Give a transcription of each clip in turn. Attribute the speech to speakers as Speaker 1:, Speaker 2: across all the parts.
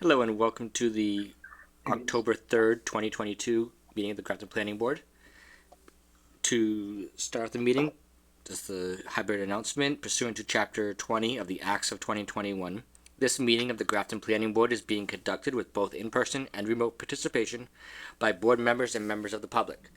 Speaker 1: Hello and welcome to the October 3rd, 2022 meeting of the Grafton Planning Board. To start the meeting, just the hybrid announcement. Pursuant to Chapter 20 of the Acts of 2021, this meeting of the Grafton Planning Board is being conducted with both in-person and remote participation by board members and members of the public.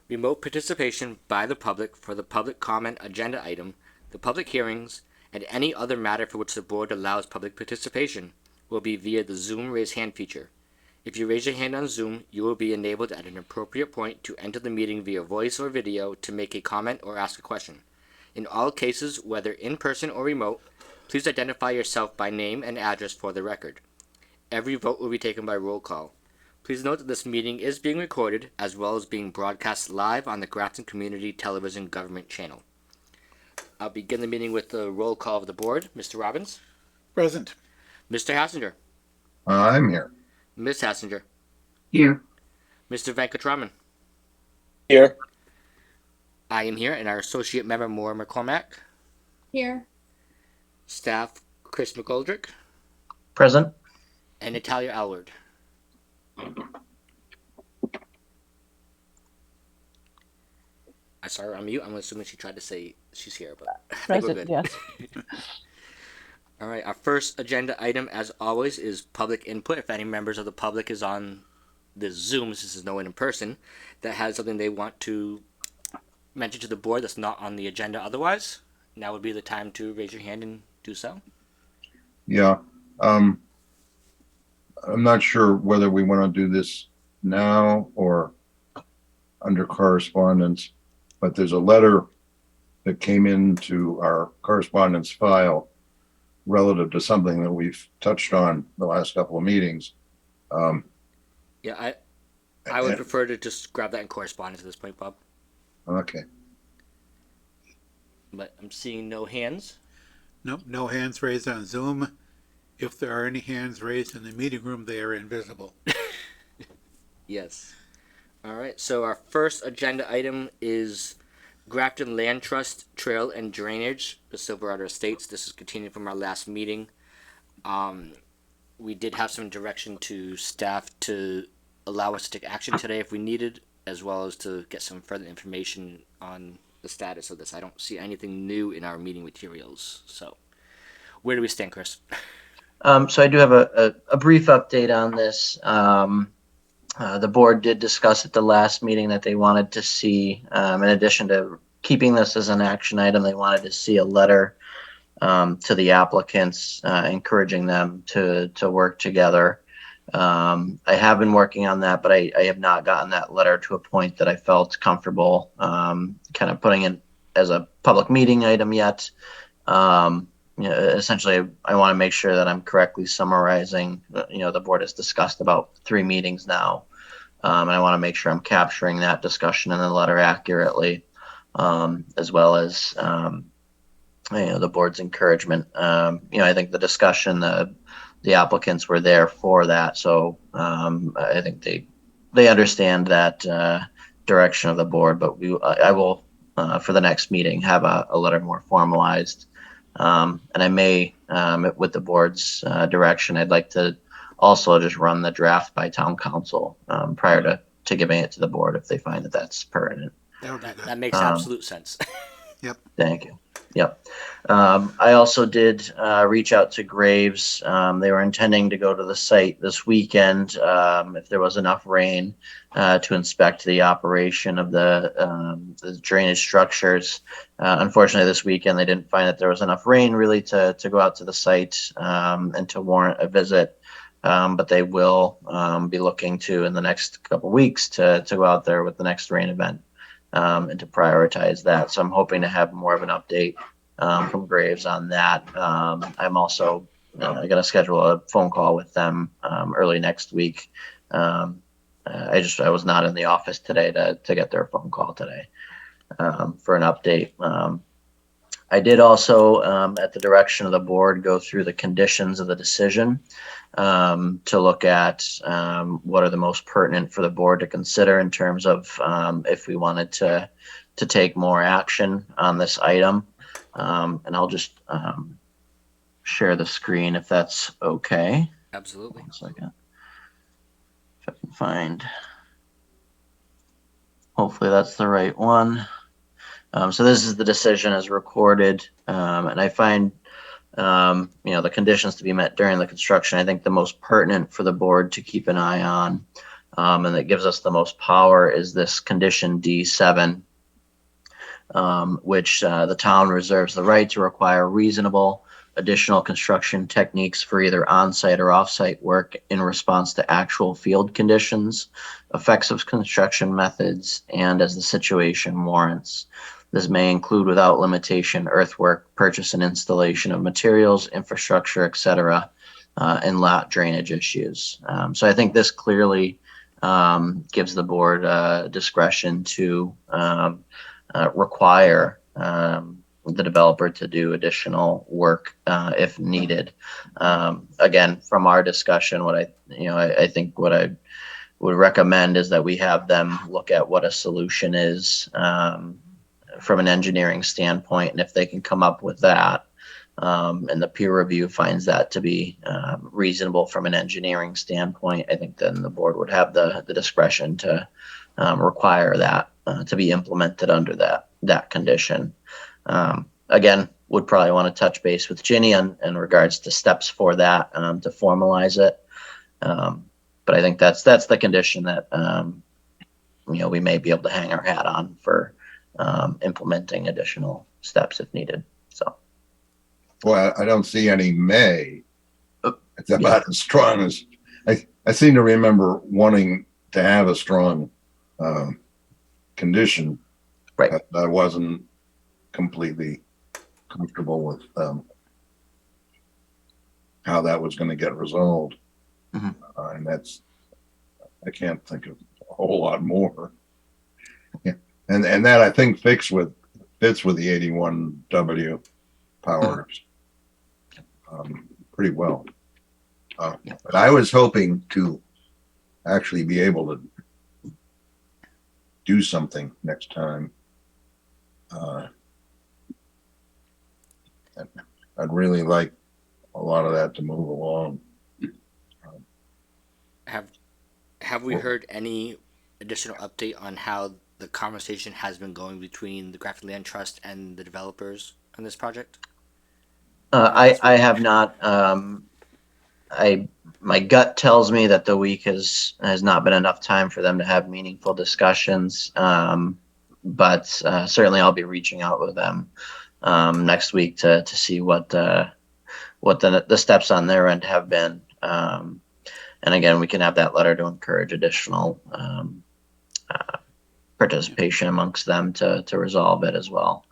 Speaker 1: Remote participation by the public for the public comment agenda item, the public hearings, and any other matter for which the board allows public participation will be via the Zoom raise hand feature. If you raise your hand on Zoom, you will be enabled at an appropriate point to enter the meeting via voice or video to make a comment or ask a question. In all cases, whether in person or remote, please identify yourself by name and address for the record. Every vote will be taken by roll call. Please note that this meeting is being recorded as well as being broadcast live on the Grafton Community Television Government Channel. I'll begin the meeting with the roll call of the board. Mr. Robbins?
Speaker 2: Present.
Speaker 1: Mr. Hassinger?
Speaker 3: I'm here.
Speaker 1: Ms. Hassinger?
Speaker 2: Here.
Speaker 1: Mr. Venkatraman?
Speaker 3: Here.
Speaker 1: I am here, and our associate member, Maura McCormack.
Speaker 4: Here.
Speaker 1: Staff, Chris McGoldrick.
Speaker 5: Present.
Speaker 1: And Natalia Alward. I saw her on mute. I'm assuming she tried to say she's here, but I think we're good.
Speaker 4: Yes.
Speaker 1: All right, our first agenda item, as always, is public input. If any members of the public is on the Zoom, this is no one in person, that has something they want to mention to the board that's not on the agenda otherwise, now would be the time to raise your hand and do so.
Speaker 3: Yeah. I'm not sure whether we want to do this now or under correspondence, but there's a letter that came into our correspondence file relative to something that we've touched on the last couple of meetings.
Speaker 1: Yeah, I would prefer to just grab that in correspondence at this point, Bob.
Speaker 3: Okay.
Speaker 1: But I'm seeing no hands.
Speaker 2: Nope, no hands raised on Zoom. If there are any hands raised in the meeting room, they are invisible.
Speaker 1: Yes. All right, so our first agenda item is Grafton Land Trust Trail and Drainage, the Silverado Estates. This is continuing from our last meeting. We did have some direction to staff to allow us to take action today if we needed, as well as to get some further information on the status of this. I don't see anything new in our meeting materials. So where do we stand, Chris?
Speaker 5: So I do have a brief update on this. The board did discuss at the last meeting that they wanted to see, in addition to keeping this as an action item, they wanted to see a letter to the applicants, encouraging them to work together. I have been working on that, but I have not gotten that letter to a point that I felt comfortable kind of putting it as a public meeting item yet. Essentially, I want to make sure that I'm correctly summarizing. The board has discussed about 3 meetings now, and I want to make sure I'm capturing that discussion in the letter accurately, as well as the board's encouragement. I think the discussion, the applicants were there for that, so I think they understand that direction of the board. But I will for the next meeting have a letter more formalized. And I may, with the board's direction, I'd like to also just run the draft by town council prior to giving it to the board if they find that that's pertinent.
Speaker 1: That makes absolute sense.
Speaker 2: Yep.
Speaker 5: Thank you. Yep. I also did reach out to Graves. They were intending to go to the site this weekend if there was enough rain to inspect the operation of the drainage structures. Unfortunately, this weekend they didn't find that there was enough rain really to go out to the site and to warrant a visit. But they will be looking to, in the next couple of weeks, to go out there with the next rain event and to prioritize that. So I'm hoping to have more of an update from Graves on that. I'm also going to schedule a phone call with them early next week. I was not in the office today to get their phone call today for an update. I did also, at the direction of the board, go through the conditions of the decision to look at what are the most pertinent for the board to consider in terms of if we wanted to take more action on this item. And I'll just share the screen if that's okay.
Speaker 1: Absolutely.
Speaker 5: 1 second. If I can find. Hopefully that's the right one. So this is the decision as recorded, and I find the conditions to be met during the construction. I think the most pertinent for the board to keep an eye on, and that gives us the most power, is this condition D7, which the town reserves the right to require reasonable additional construction techniques for either on-site or off-site work in response to actual field conditions, effects of construction methods, and as the situation warrants. This may include, without limitation, earthwork, purchase and installation of materials, infrastructure, etc., and lot drainage issues. So I think this clearly gives the board discretion to require the developer to do additional work if needed. Again, from our discussion, I think what I would recommend is that we have them look at what a solution is from an engineering standpoint, and if they can come up with that, and the peer review finds that to be reasonable from an engineering standpoint, I think then the board would have the discretion to require that to be implemented under that condition. Again, would probably want to touch base with Ginny in regards to steps for that to formalize it. But I think that's the condition that we may be able to hang our hat on for implementing additional steps if needed. So,
Speaker 3: Well, I don't see any may. It's about
Speaker 5: yeah.
Speaker 3: as strong as I seem to remember wanting to have a strong condition.
Speaker 5: Right.
Speaker 3: I wasn't completely comfortable with how that was going to get resolved.
Speaker 5: Mhm.
Speaker 3: And I can't think of a whole lot more. Yeah. And that I think fits with the 81W powers pretty well. But I was hoping to actually be able to do something next time. I'd really like a lot of that to move along.
Speaker 1: Have we heard any additional update on how the conversation has been going between the Grafton Land Trust and the developers on this project?
Speaker 5: I have not. My gut tells me that the week has not been enough time for them to have meaningful discussions. But certainly I'll be reaching out with them next week to see what the steps on their end have been. And again, we can have that letter to encourage additional participation amongst them to resolve it as well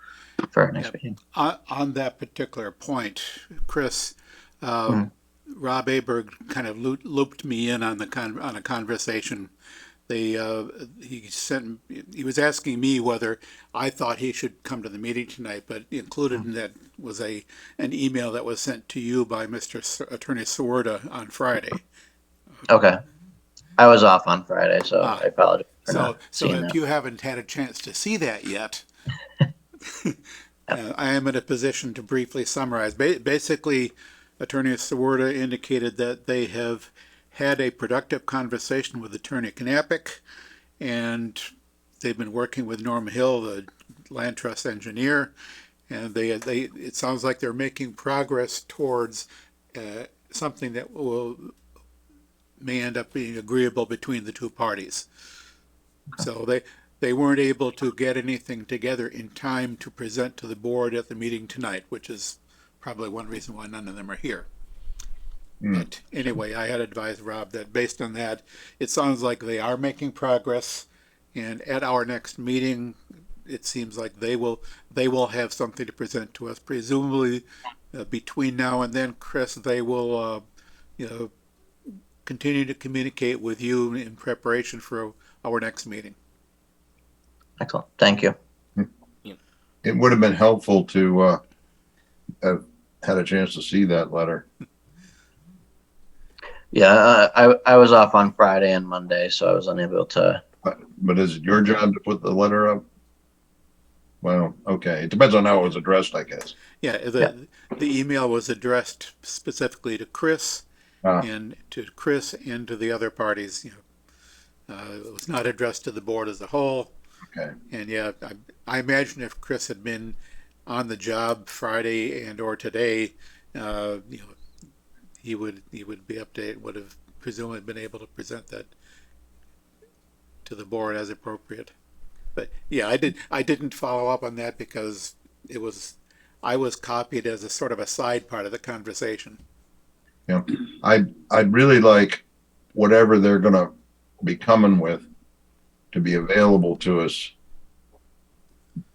Speaker 5: for our next meeting.
Speaker 2: On that particular point, Chris, Rob Aberg kind of looped me in on a conversation. He was asking me whether I thought he should come to the meeting tonight, but included in that was an email that was sent to you by Mr. Attorney Sawerda on Friday.
Speaker 5: Okay. I was off on Friday, so I apologize for not
Speaker 2: So
Speaker 5: seeing
Speaker 2: if
Speaker 5: that.
Speaker 2: you haven't had a chance to see that yet, I am in a position to briefly summarize. Basically, Attorney Sawerda indicated that they have had a productive conversation with Attorney Knappich, and they've been working with Norm Hill, the land trust engineer, and it sounds like they're making progress towards something that may end up being agreeable between the two parties. Okay. So they weren't able to get anything together in time to present to the board at the meeting tonight, which is probably one reason why none of them are here. But anyway, I had advised Rob that based on that, it sounds like they are making progress, and at our next meeting, it seems like they will have something to present to us. Presumably, between now and then, Chris, they will continue to communicate with you in preparation for our next meeting.
Speaker 5: Excellent. Thank you.
Speaker 3: It would have been helpful to have had a chance to see that letter.
Speaker 5: Yeah, I was off on Friday and Monday, so I was unable to.
Speaker 3: But is it your job to put the letter up? Well, okay. It depends on how it was addressed, I guess.
Speaker 2: Yeah, the email was addressed specifically to Chris, and to Chris and to the other parties. It was not addressed to the board as a whole.
Speaker 3: Okay.
Speaker 2: And yeah, I imagine if Chris had been on the job Friday and or today, he would be updated, would have presumably been able to present that to the board as appropriate. But yeah, I didn't follow up on that because I was copied as a sort of a side part of the conversation.
Speaker 3: Yeah, I'd really like whatever they're gonna be coming with to be available to us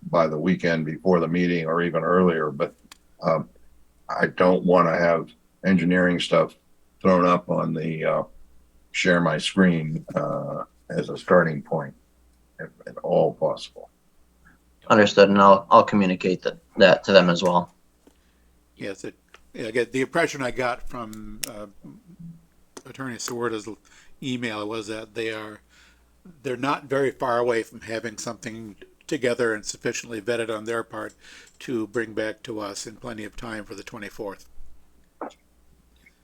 Speaker 3: by the weekend before the meeting or even earlier. But I don't want to have engineering stuff thrown up on the share my screen as a starting point, if at all possible.
Speaker 5: Understood, and I'll communicate that to them as well.
Speaker 2: Yes, the impression I got from Attorney Sawerda's email was that they're not very far away from having something together and sufficiently vetted on their part to bring back to us in plenty of time for the 24th.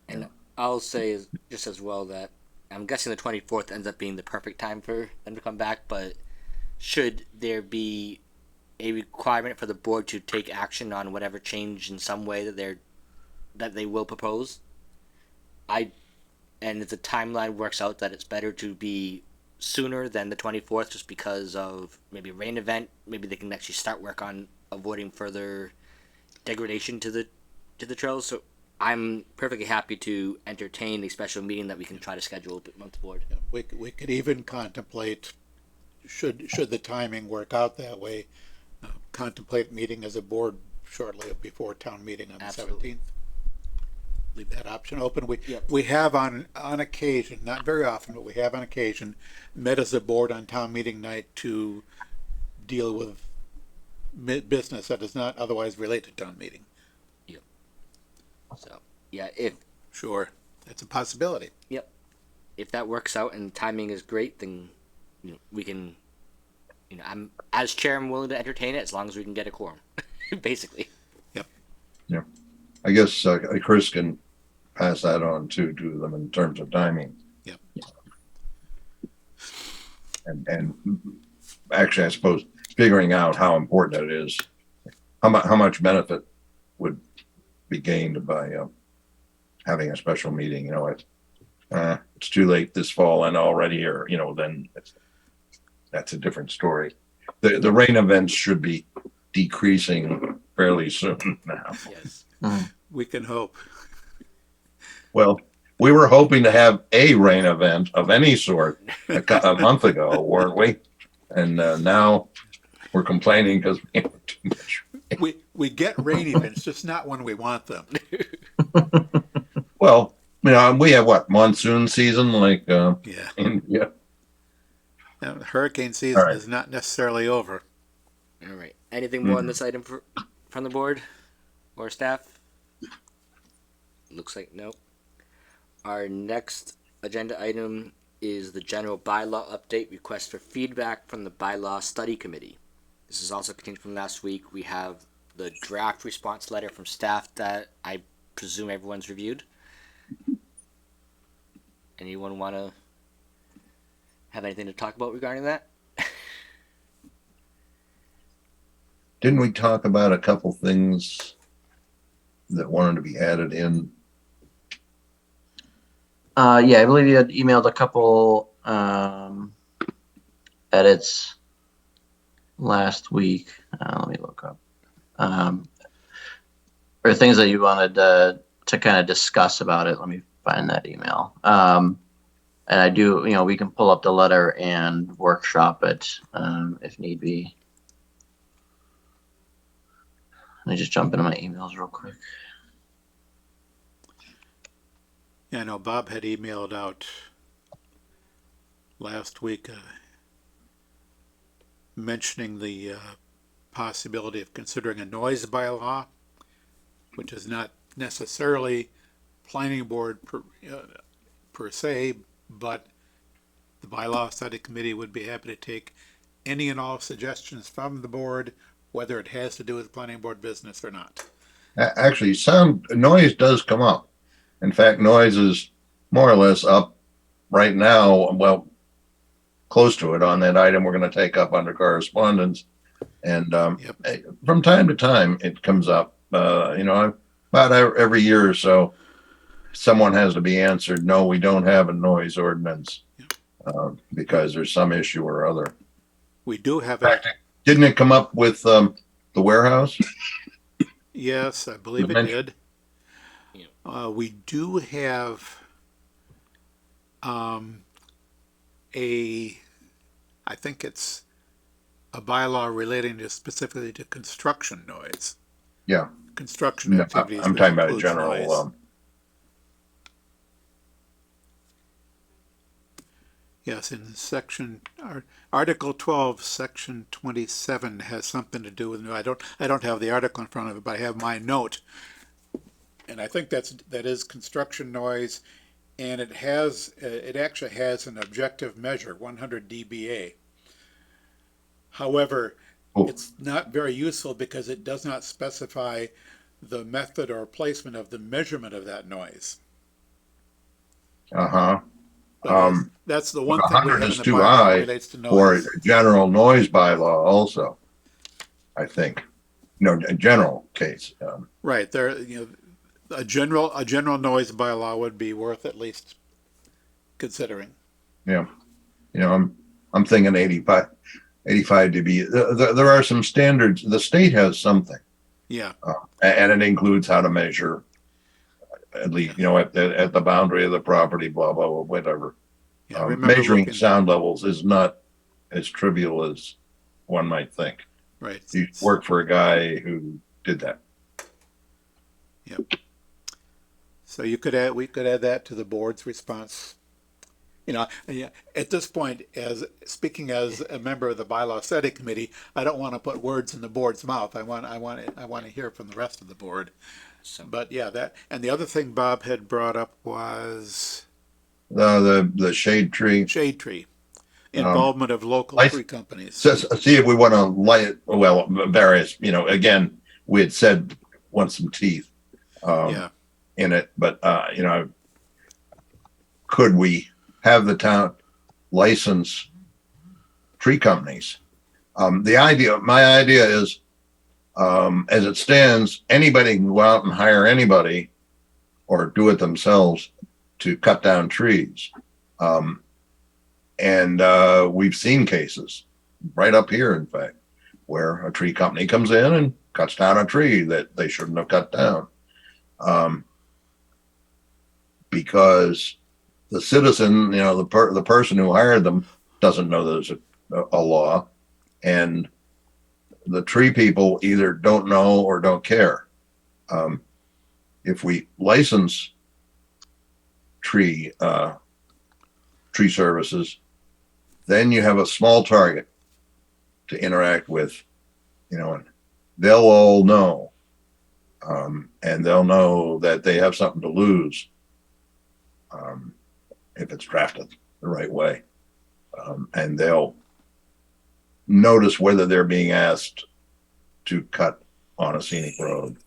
Speaker 1: And I'll say just as well that I'm guessing the 24th ends up being the perfect time for them to come back, but should there be a requirement for the board to take action on whatever change in some way that they will propose, and if the timeline works out that it's better to be sooner than the 24th just because of maybe a rain event, maybe they can actually start work on avoiding further degradation to the trails. So I'm perfectly happy to entertain a special meeting that we can try to schedule with the board.
Speaker 2: We could even contemplate, should the timing work out that way, contemplate meeting as a board shortly before town meeting on the
Speaker 1: Absolutely.
Speaker 2: 17th. Leave that option open.
Speaker 1: Yep.
Speaker 2: We have on occasion, not very often, but we have on occasion met as a board on town meeting night to deal with business that does not otherwise relate to town meeting.
Speaker 1: So yeah, if
Speaker 2: Sure, that's a possibility.
Speaker 1: that works out and timing is great, then we can. I'm as chair, I'm willing to entertain it as long as we can get a quorum, basically.
Speaker 3: I guess Chris can pass that on to them in terms of timing.
Speaker 2: Yep.
Speaker 3: And actually, I suppose figuring out how important it is, how much benefit would be gained by having a special meeting. It's too late this fall and already, or then that's a different story. The rain events should be decreasing fairly soon now.
Speaker 1: Yes.
Speaker 2: We can hope.
Speaker 3: Well, we were hoping to have a rain event of any sort a month ago, weren't we? And now we're complaining because we have too much.
Speaker 2: We get rain events, just not when we want them.
Speaker 3: Well, we have what, monsoon season, like
Speaker 2: Yeah.
Speaker 3: India.
Speaker 2: Hurricane season
Speaker 3: All right.
Speaker 2: is not necessarily over.
Speaker 1: All right. Anything more on this item from the board or staff? Looks like no. Our next agenda item is the general bylaw update request for feedback from the bylaw study committee. This is also continued from last week. We have the draft response letter from staff that I presume everyone's reviewed. Anyone want to have anything to talk about regarding that?
Speaker 3: Didn't we talk about a couple things that wanted to be added in?
Speaker 5: Yeah, I believe you had emailed a couple edits last week. Let me look up. Or things that you wanted to kind of discuss about it. Let me find that email. And I do, we can pull up the letter and workshop it if need be. Let me just jump into my emails real quick.
Speaker 2: Yeah, I know Bob had emailed out last week mentioning the possibility of considering a noise bylaw, which is not necessarily planning board per se, but the bylaw study committee would be happy to take any and all suggestions from the board, whether it has to do with planning board business or not.
Speaker 3: Actually, noise does come up. In fact, noise is more or less up right now, well, close to it on that item we're going to take up under correspondence. And
Speaker 2: Yep.
Speaker 3: from time to time, it comes up, about every year or so, someone has to be answered, no, we don't have a noise ordinance because there's some issue or other.
Speaker 2: We do have
Speaker 3: In
Speaker 2: a,
Speaker 3: fact, didn't it come up with the warehouse?
Speaker 2: yes, I believe it
Speaker 3: Mention-
Speaker 2: did.
Speaker 1: Yeah.
Speaker 2: We do have um, I think it's a bylaw relating to specifically to construction noise.
Speaker 3: Yeah.
Speaker 2: Construction
Speaker 3: No,
Speaker 2: activities.
Speaker 3: I'm
Speaker 2: which
Speaker 3: talking about a
Speaker 2: includes
Speaker 3: general.
Speaker 2: noise. Yes, in Article 12, Section 27 has something to do with, I don't have the article in front of it, but I have my note. And I think that is construction noise, and it actually has an objective measure, 100 dBA. However,
Speaker 3: Oh.
Speaker 2: it's not very useful because it does not specify the method or placement of the measurement of that noise.
Speaker 3: Uh-huh.
Speaker 2: But that's the one thing we
Speaker 3: 100
Speaker 2: have in
Speaker 3: is
Speaker 2: the
Speaker 3: too
Speaker 2: bylaw that
Speaker 3: high
Speaker 2: relates to
Speaker 3: for
Speaker 2: noise.
Speaker 3: a general noise bylaw also, I think. No, a general case.
Speaker 2: Right, a general noise bylaw would be worth at least considering.
Speaker 3: Yeah. I'm thinking 85 dB. There are some standards. The state has something,
Speaker 2: Yeah,
Speaker 3: and it includes how to measure, at least, at the boundary of the property, blah, blah, blah, whatever.
Speaker 2: yeah. I remember
Speaker 3: Measuring
Speaker 2: looking,
Speaker 3: sound levels is not as trivial as one might think.
Speaker 2: right.
Speaker 3: You work for a guy who did that.
Speaker 2: Yep. So we could add that to the board's response. Yeah, at this point, speaking as a member of the bylaw study committee, I don't want to put words in the board's mouth. I want to hear from the rest of the board.
Speaker 1: So
Speaker 2: But yeah, and the other thing Bob had brought up was
Speaker 3: The shade tree.
Speaker 2: shade tree, involvement of local
Speaker 3: I-
Speaker 2: tree companies.
Speaker 3: See if we want to light, well, various, again, we had said want some teeth
Speaker 2: Yeah,
Speaker 3: in it, but, could we have the town license tree companies? My idea is, as it stands, anybody can go out and hire anybody or do it themselves to cut down trees. And we've seen cases right up here, in fact, where a tree company comes in and cuts down a tree that they shouldn't have cut down. Because the citizen, the person who hired them doesn't know there's a law, and the tree people either don't know or don't care. If we license tree services, then you have a small target to interact with, and they'll all know, and they'll know that they have something to lose if it's drafted the right way, and they'll notice whether they're being asked to cut on a scenic road,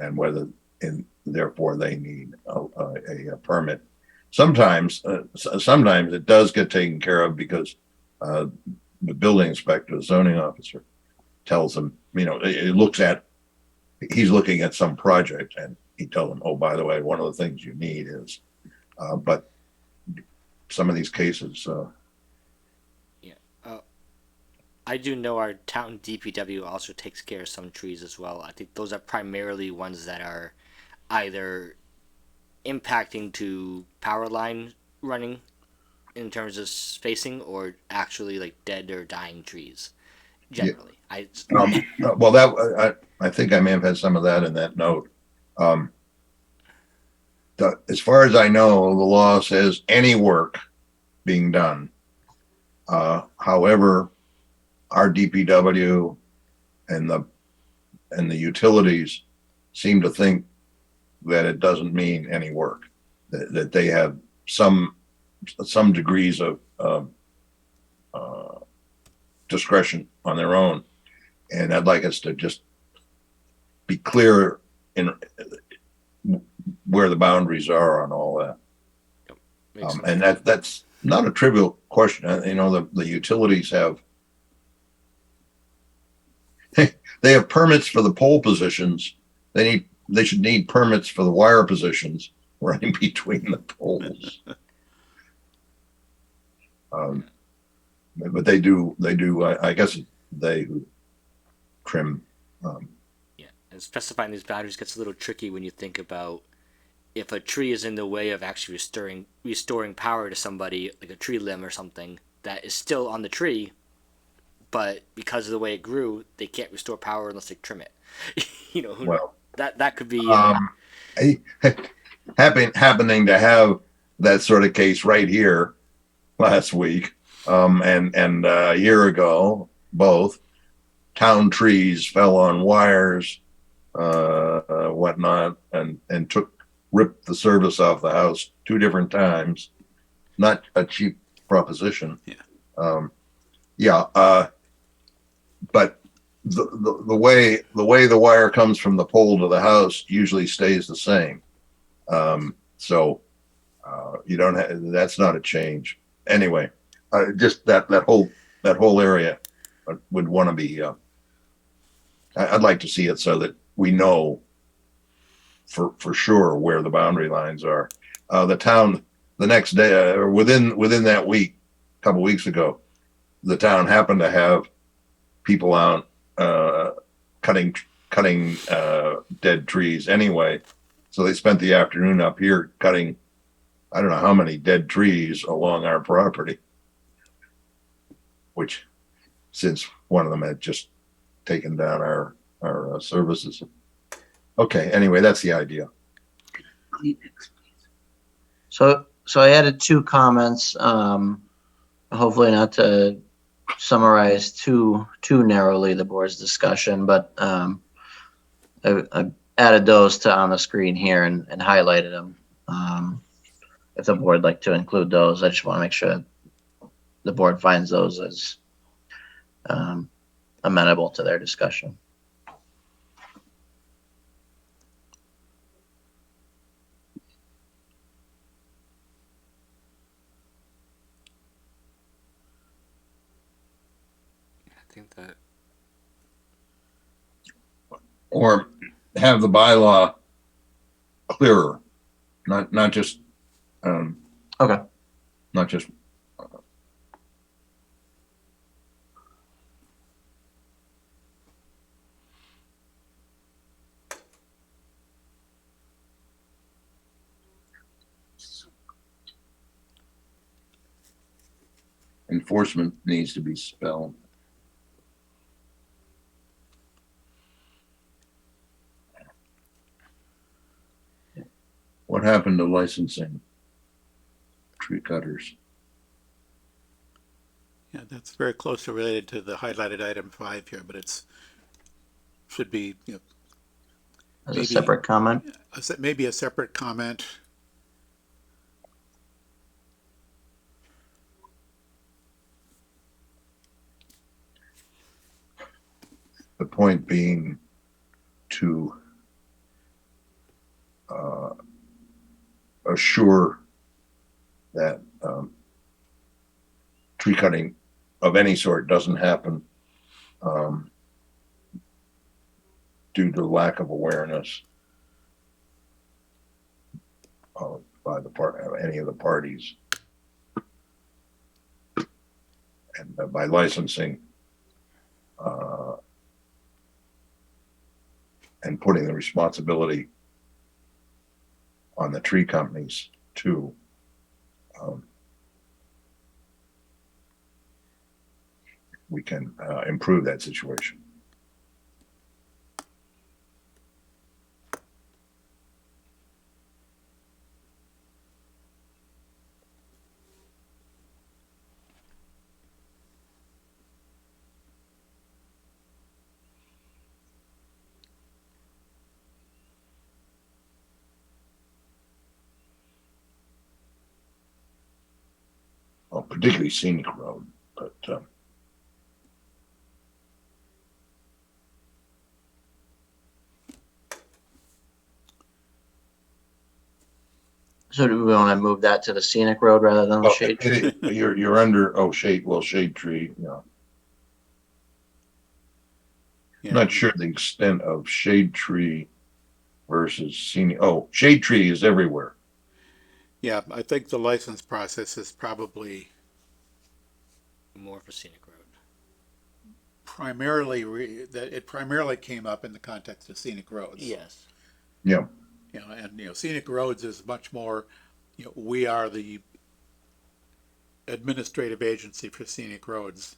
Speaker 3: and whether, and therefore they need a permit. Sometimes it does get taken care of because the building inspector, the zoning officer, tells them, he's looking at some project, and he tells them, oh, by the way, one of the things you need is, but some of these cases,
Speaker 1: I do know our town DPW also takes care of some trees as well. I think those are primarily ones that are either impacting to power line running in terms of spacing, or actually like dead or dying trees. Generally,
Speaker 3: well, that I think I may have had some of that in that note. As far as I know, the law says any work being done. However, our DPW and the utilities seem to think that it doesn't mean any work, that they have some degrees of discretion on their own, and I'd like us to just be clear in where the boundaries are on all that.
Speaker 1: Makes sense.
Speaker 3: And that's not a trivial question. You know, the utilities have they have permits for the pole positions. They should need permits for the wire positions running between the poles. But they do. I guess they who trim.
Speaker 1: Yeah, and specifying these boundaries gets a little tricky when you think about if a tree is in the way of actually restoring power to somebody, like a tree limb or something that is still on the tree, but because of the way it grew, they can't restore power unless they trim it. You know,
Speaker 3: Well,
Speaker 1: that could be.
Speaker 3: I, happening to have that sort of case right here last week, and a year ago, both town trees fell on wires, whatnot, and ripped the service off the house 2 different times. Not a cheap proposition.
Speaker 2: Yeah.
Speaker 3: Yeah. But the way the wire comes from the pole to the house usually stays the same. So you don't have, that's not a change anyway. Just that whole area would want to be. I'd like to see it so that we know for sure where the boundary lines are. The town the next day or within that week, a couple weeks ago, the town happened to have people out cutting dead trees anyway. So they spent the afternoon up here cutting, I don't know how many dead trees along our property, which since one of them had just taken down our services. Okay, anyway, that's the idea.
Speaker 5: So I added 2 comments, hopefully not to summarize too narrowly the board's discussion, but I added those on the screen here and highlighted them. If the board would like to include those, I just want to make sure the board finds those as amenable to their discussion.
Speaker 1: I think that.
Speaker 3: Or have the bylaw clearer, not just
Speaker 5: Okay.
Speaker 3: not just enforcement needs to be spelled. What happened to licensing tree cutters?
Speaker 2: Yeah, that's very closely related to the highlighted item 5 here, but should be,
Speaker 5: As
Speaker 2: maybe
Speaker 5: a separate comment.
Speaker 2: maybe a separate comment.
Speaker 3: The point being to assure that tree cutting of any sort doesn't happen due to lack of awareness by any of the parties, and by licensing and putting the responsibility on the tree companies too. We can improve that situation. Well, particularly scenic road, but
Speaker 5: So do we want to move that to the scenic road rather than the
Speaker 3: Oh,
Speaker 5: shade tree?
Speaker 3: you're under, shade tree,
Speaker 2: Yeah.
Speaker 3: Not sure the extent of shade tree versus scenic. Oh, shade tree is everywhere.
Speaker 2: Yeah, I think the license process is probably
Speaker 1: More for scenic road.
Speaker 2: that it primarily came up in the context of scenic roads.
Speaker 1: Yes.
Speaker 3: Yeah.
Speaker 2: And scenic roads is much more, we are the administrative agency for scenic roads.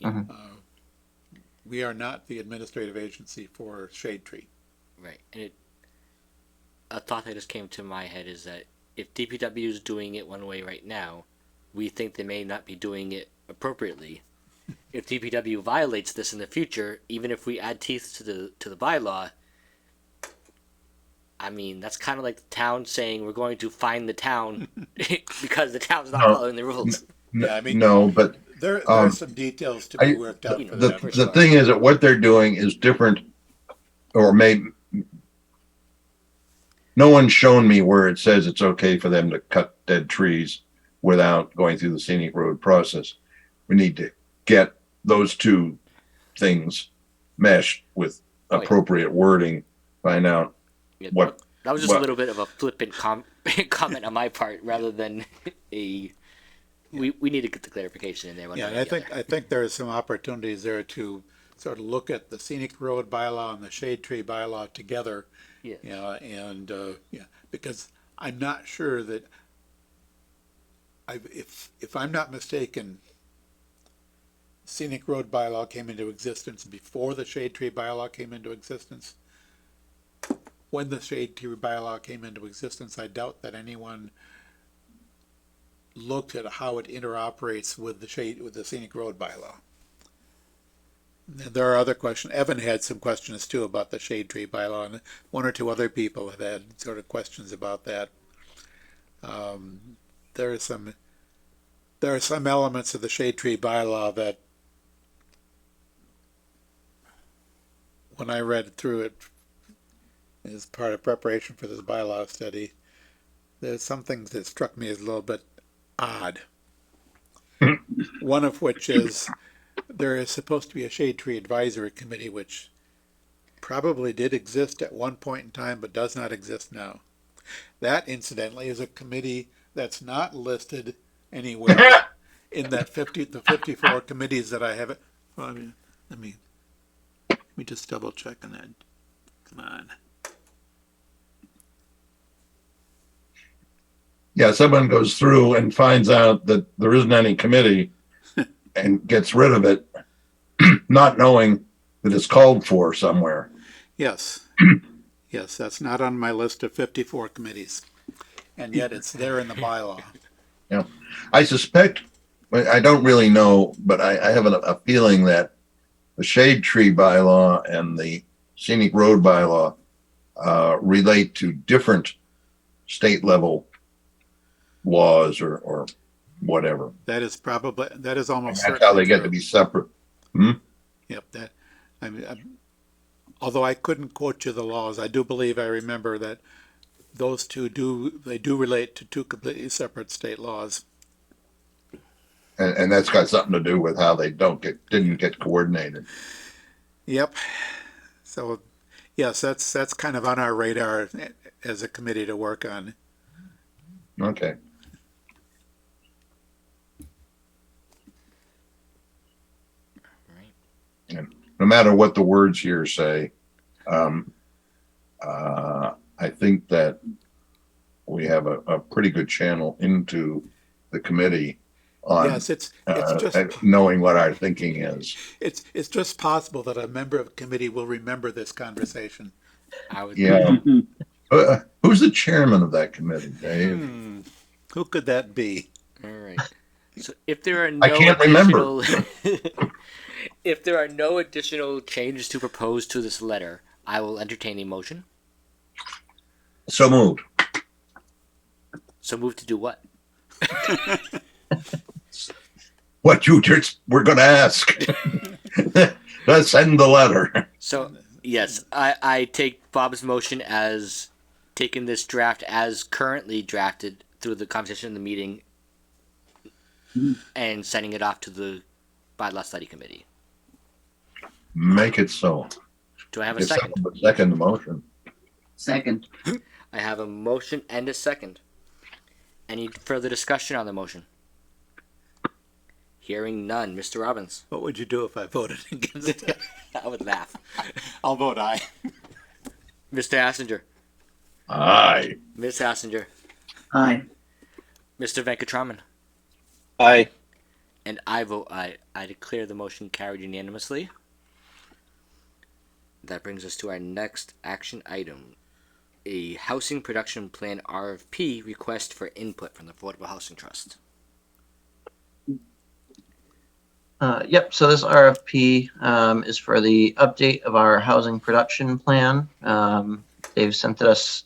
Speaker 5: Mhm.
Speaker 2: We are not the administrative agency for shade tree.
Speaker 1: Right. And a thought that just came to my head is that if DPW is doing it one way right now, we think they may not be doing it appropriately. If DPW violates this in the future, even if we add teeth to the bylaw, I mean that's kind of like the town saying we're going to fine the town because the town's not
Speaker 3: No.
Speaker 1: following the rules.
Speaker 2: Yeah, I mean,
Speaker 3: No, but
Speaker 2: there's some details to be
Speaker 3: I-
Speaker 2: worked out for
Speaker 3: the
Speaker 2: that.
Speaker 1: for
Speaker 3: the
Speaker 1: sure.
Speaker 3: thing is that what they're doing is different, or maybe no one's shown me where it says it's okay for them to cut dead trees without going through the scenic road process. We need to get those two things meshed with
Speaker 1: Oh, yeah.
Speaker 3: appropriate wording. Find out
Speaker 1: Yeah,
Speaker 3: what
Speaker 1: that was just a
Speaker 3: what-
Speaker 1: little bit of a flippant comment on my part rather than a. We need to get the clarification in there.
Speaker 2: Yeah, and I think there are some opportunities there to sort of look at the scenic road bylaw and the shade tree bylaw together.
Speaker 1: Yes.
Speaker 2: And because I'm not sure that if I'm not mistaken, scenic road bylaw came into existence before the shade tree bylaw came into existence. When the shade tree bylaw came into existence, I doubt that anyone looked at how it interoperates with the scenic road bylaw. There are other questions. Evan had some questions too about the shade tree bylaw, and one or two other people have had sort of questions about that. There are some elements of the shade tree bylaw that, when I read through it as part of preparation for this bylaw study, there's some things that struck me as a little bit odd. One of which is there is supposed to be a shade tree advisory committee, which probably did exist at one point in time but does not exist now. That, incidentally, is a committee that's not listed anywhere in the 54 committees that I have. Well, let me just double check on that. Come on.
Speaker 3: Yeah, someone goes through and finds out that there isn't any committee and gets rid of it, not knowing that it's called for somewhere.
Speaker 2: Yes. Yes, that's not on my list of 54 committees. And yet it's there in the bylaw.
Speaker 3: Yeah, I suspect, I don't really know, but I have a feeling that the shade tree bylaw and the scenic road bylaw relate to different state level laws or whatever.
Speaker 2: That is almost
Speaker 3: And that's how they
Speaker 2: certainly
Speaker 3: get
Speaker 2: true.
Speaker 3: to be separate.
Speaker 2: Yep, although I couldn't quote you the laws, I do believe I remember that those two do relate to two completely separate state laws.
Speaker 3: And that's got something to do with how they didn't get coordinated.
Speaker 2: Yep. So, yes, that's kind of on our radar as a committee to work on.
Speaker 3: Okay.
Speaker 1: Right.
Speaker 3: And no matter what the words here say, I think that we have a pretty good channel into the committee on
Speaker 2: Yes, it's just
Speaker 3: knowing what our thinking is.
Speaker 2: it's just possible that a member of a committee will remember this conversation.
Speaker 1: I would.
Speaker 3: Yeah. Who's the chairman of that committee, Dave?
Speaker 2: Who could that be?
Speaker 1: All right. So if there are no
Speaker 3: I can't remember.
Speaker 1: if there are no additional changes to propose to this letter, I will entertain a motion.
Speaker 3: So moved.
Speaker 1: So move to do what?
Speaker 3: What you just were going to ask. Let's send the letter.
Speaker 1: So yes, I take Bob's motion as taking this draft as currently drafted through the conversation in the meeting and sending it off to the bylaw study committee.
Speaker 3: Make it so.
Speaker 1: Do I have a
Speaker 3: If
Speaker 1: second?
Speaker 3: someone would second the motion.
Speaker 4: Second.
Speaker 1: I have a motion and a second. Any further discussion on the motion? Hearing none. Mr. Robbins.
Speaker 2: What would you do if I voted against it?
Speaker 1: I would laugh.
Speaker 2: I'll vote aye.
Speaker 1: Mr. Hassinger.
Speaker 3: Aye.
Speaker 1: Ms. Hassinger.
Speaker 4: Aye.
Speaker 1: Mr. Venkatraman.
Speaker 6: Aye.
Speaker 1: And I vote aye. I declare the motion carried unanimously. That brings us to our next action item. A housing production plan RFP request for input from the Affordable Housing Trust.
Speaker 5: Yep, so this RFP is for the update of our housing production plan. They've sent us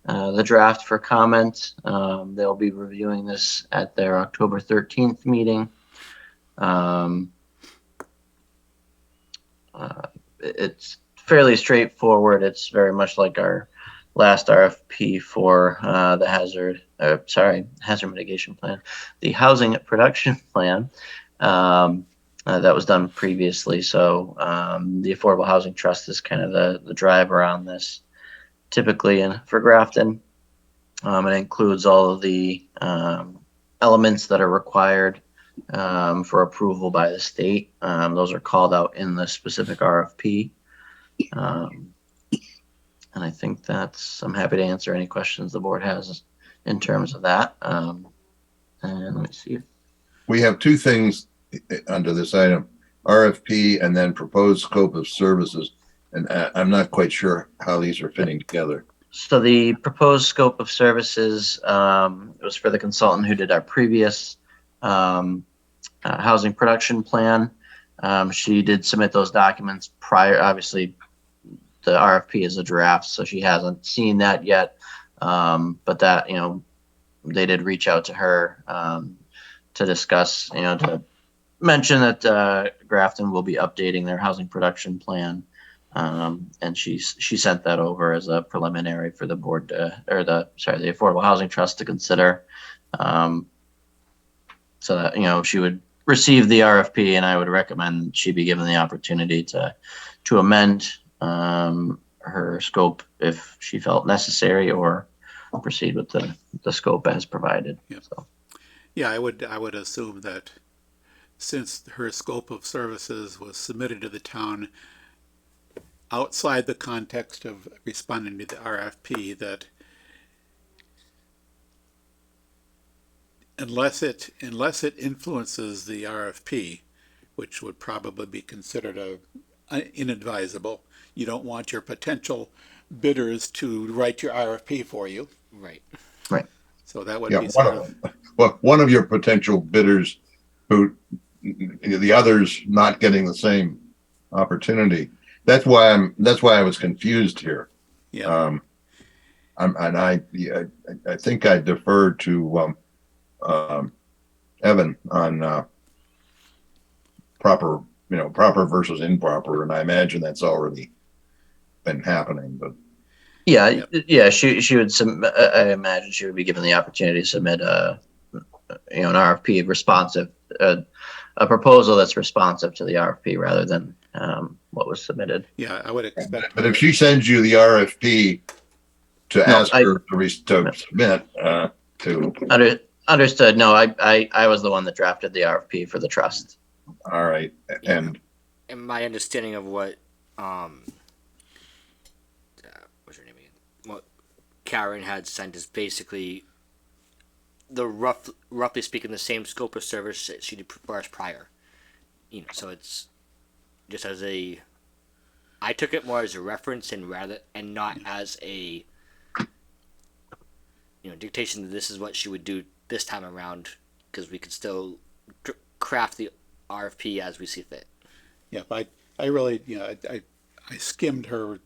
Speaker 5: the draft for comment. They'll be reviewing this at their October 13th meeting. It's fairly straightforward. It's very much like our last RFP for the hazard mitigation plan, the housing production plan. That was done previously. So the Affordable Housing Trust is kind of the driver on this. Typically, for Grafton, it includes all of the elements that are required for approval by the state. Those are called out in the specific RFP. And I think I'm happy to answer any questions the board has in terms of that. And let me see.
Speaker 3: We have two things under this item, RFP and then proposed scope of services. And I'm not quite sure how these are fitting together.
Speaker 5: So the proposed scope of services was for the consultant who did our previous housing production plan. She did submit those documents prior. Obviously, the RFP is a draft, so she hasn't seen that yet. But that, they did reach out to her to discuss, to mention that Grafton will be updating their housing production plan. And she sent that over as a preliminary for the board the Affordable Housing Trust to consider. So that, she would receive the RFP, and I would recommend she be given the opportunity to amend her scope if she felt necessary, or proceed with the scope as provided.
Speaker 2: Yeah.
Speaker 5: So.
Speaker 2: Yeah, I would assume that since her scope of services was submitted to the town outside the context of responding to the RFP, that unless it influences the RFP, which would probably be considered inadvisable, you don't want your potential bidders to write your RFP for you.
Speaker 1: Right.
Speaker 5: Right.
Speaker 2: So that would be sort of
Speaker 3: one of your potential bidders who the others not getting the same opportunity. That's why I was confused here.
Speaker 2: yeah.
Speaker 3: I think I deferred to Evan on proper versus improper, and I imagine that's already been happening. But
Speaker 5: yeah, she would I imagine she would be given the opportunity to submit an RFP responsive, a proposal that's responsive to the RFP rather than what was submitted.
Speaker 2: Yeah, I would expect.
Speaker 3: But if she sends you the RFP to ask her to submit to.
Speaker 5: Understood. No, I was the one that drafted the RFP for the trust.
Speaker 3: All right, and
Speaker 1: my understanding of what what's her name again? What Karen had sent is basically the roughly speaking the same scope of service that she did prior. So it's just as I took it more as a reference and not as a dictation that this is what she would do this time around, because we could still craft the RFP as we see fit.
Speaker 2: Yeah, I really, I skimmed her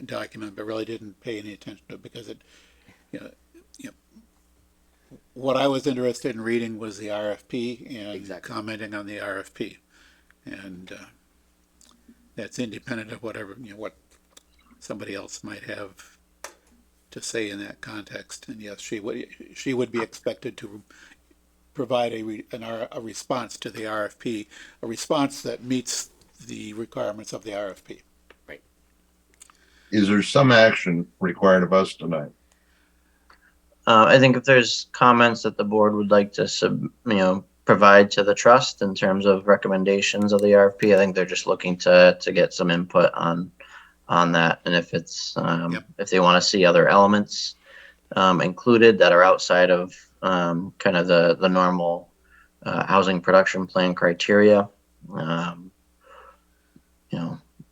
Speaker 2: document, but really didn't pay any attention to it because what I was interested in reading was the RFP and
Speaker 1: Exactly.
Speaker 2: commenting on the RFP, and that's independent of whatever what somebody else might have to say in that context. And yes, she would be expected to provide a response to the RFP, a response that meets the requirements of the RFP.
Speaker 3: Is there some action required of us tonight?
Speaker 5: I think if there's comments that the board would like to provide to the trust in terms of recommendations of the RFP, I think they're just looking to get some input on that. And if it's,
Speaker 2: Yep.
Speaker 5: if they want to see other elements included that are outside of kind of the normal housing production plan criteria,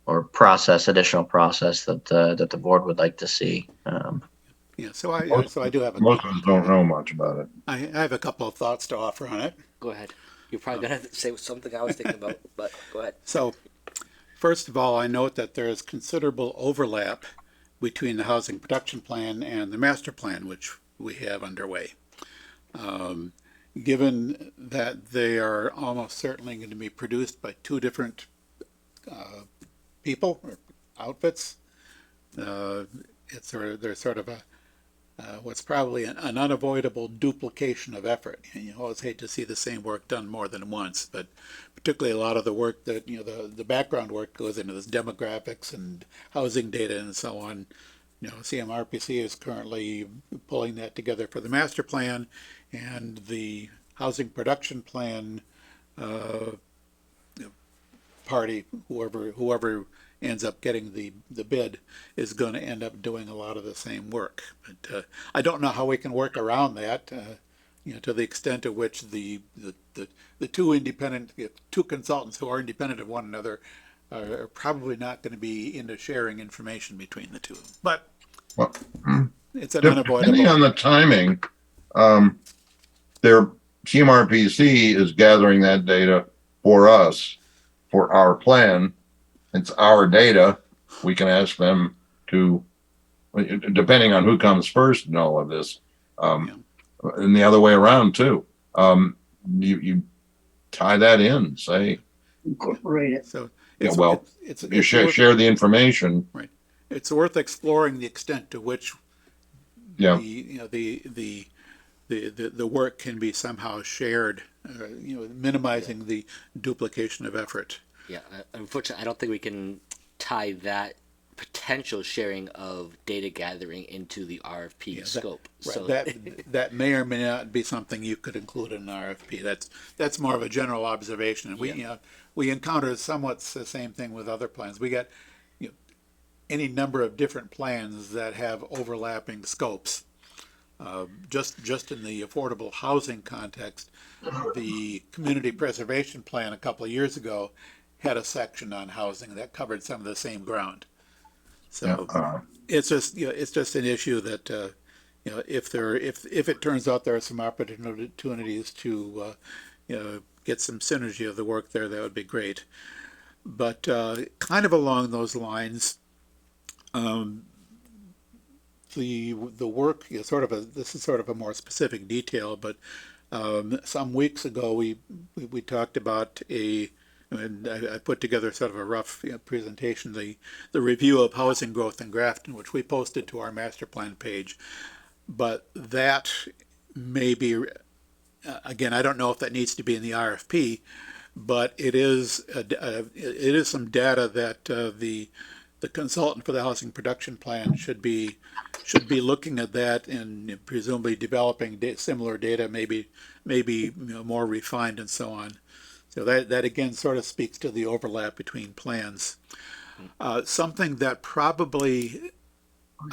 Speaker 5: or additional process that the board would like to see.
Speaker 2: Yeah, so I do have
Speaker 3: Most of us don't know much about it.
Speaker 2: I have a couple of thoughts to offer on it.
Speaker 1: Go ahead. You're probably gonna say something I was thinking about, but go ahead.
Speaker 2: So, first of all, I note that there is considerable overlap between the housing production plan and the master plan, which we have underway. Given that they are almost certainly going to be produced by two different people or outfits, there's sort of what's probably an unavoidable duplication of effort. And you always hate to see the same work done more than once, but particularly a lot of the work that, the background work goes into this demographics and housing data and so on. CMRPC is currently pulling that together for the master plan, and the housing production plan party, whoever ends up getting the bid, is going to end up doing a lot of the same work. But I don't know how we can work around that, to the extent to which the two consultants who are independent of one another are probably not going to be into sharing information between the two. But
Speaker 3: Well,
Speaker 2: it's an
Speaker 3: depending
Speaker 2: unavoidable.
Speaker 3: on the timing, their CMRPC is gathering that data for us, for our plan. It's our data. We can ask them to, depending on who comes first in all of this, and the other way around too. You tie that in, say,
Speaker 4: Incorporate it.
Speaker 2: So
Speaker 3: you share the information.
Speaker 2: Right. It's worth exploring the extent to which
Speaker 3: Yeah.
Speaker 2: the work can be somehow shared, minimizing the duplication of effort.
Speaker 1: Yeah, unfortunately, I don't think we can tie that potential sharing of data gathering into the RFP scope.
Speaker 2: Right,
Speaker 1: So
Speaker 2: that may or may not be something you could include in an RFP. That's more of a general observation. And we encounter somewhat the same thing with other plans. We got any number of different plans that have overlapping scopes. Just in the affordable housing context, the community preservation plan a couple of years ago had a section on housing that covered some of the same ground. So it's just an issue that if it turns out there are some opportunities to get some synergy of the work there, that would be great. But kind of along those lines, the work is this is sort of a more specific detail, but some weeks ago we talked about and I put together sort of a rough presentation, the review of housing growth in Grafton, which we posted to our master plan page. But that may be, again, I don't know if that needs to be in the RFP, but it is some data that the consultant for the housing production plan should be looking at that and presumably developing similar data, maybe more refined and so on. So that again sort of speaks to the overlap between plans. Something that probably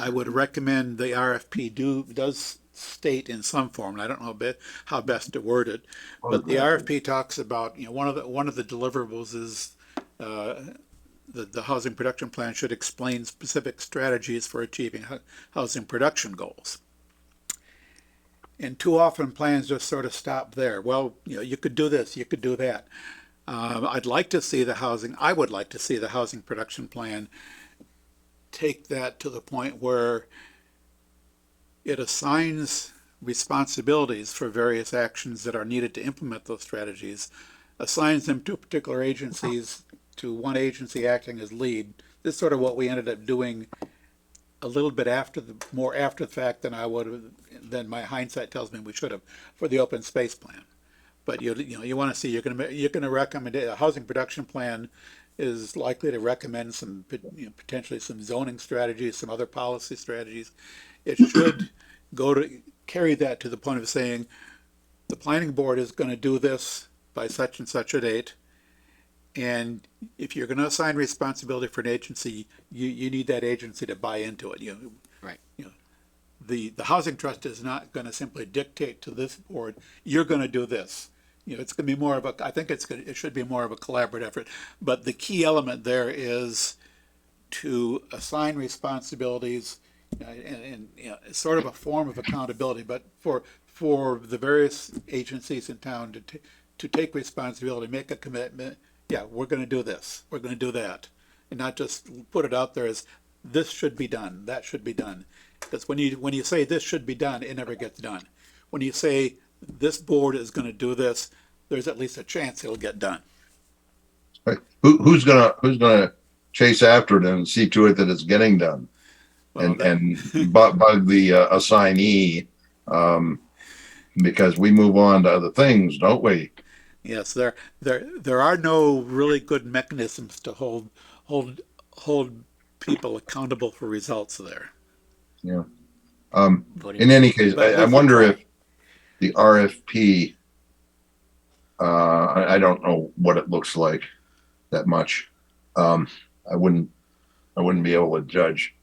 Speaker 2: I would recommend the RFP does state in some form, and I don't know how best to word it, but the RFP talks about one of the deliverables is the housing production plan should explain specific strategies for achieving housing production goals. And too often plans just sort of stop there. Well, you could do this, you could do that. I would like to see the housing production plan take that to the point where it assigns responsibilities for various actions that are needed to implement those strategies, assigns them to particular agencies, to one agency acting as lead. This is sort of what we ended up doing a little bit more after the fact than I would have, than my hindsight tells me we should have for the open space plan. But you want to see, you're gonna recommend, a housing production plan is likely to recommend some, potentially some zoning strategies, some other policy strategies. It should carry that to the point of saying, the planning board is gonna do this by such and such a date. And if you're gonna assign responsibility for an agency, you need that agency to buy into it.
Speaker 1: Right.
Speaker 2: The housing trust is not gonna simply dictate to this board, you're gonna do this. It's gonna be more of a, I think it should be more of a collaborative effort. But the key element there is to assign responsibilities, and it's sort of a form of accountability, but for the various agencies in town to take responsibility, make a commitment. Yeah, we're going to do this. We're going to do that, and not just put it out there as this should be done, that should be done. Because when you say this should be done, it never gets done. When you say this board is going to do this, there's at least a chance it'll get done.
Speaker 3: Who's gonna chase after it and see to it that it's getting done,
Speaker 2: Well,
Speaker 3: and bug the assignee, because we move on to other things, don't we?
Speaker 2: Yes, there are no really good mechanisms to hold people accountable for results there.
Speaker 3: Yeah.
Speaker 1: Voting.
Speaker 3: In any case,
Speaker 2: But
Speaker 3: I
Speaker 2: we
Speaker 3: wonder
Speaker 2: can
Speaker 3: if the RFP, I don't know what it looks like that much. I wouldn't be able to judge.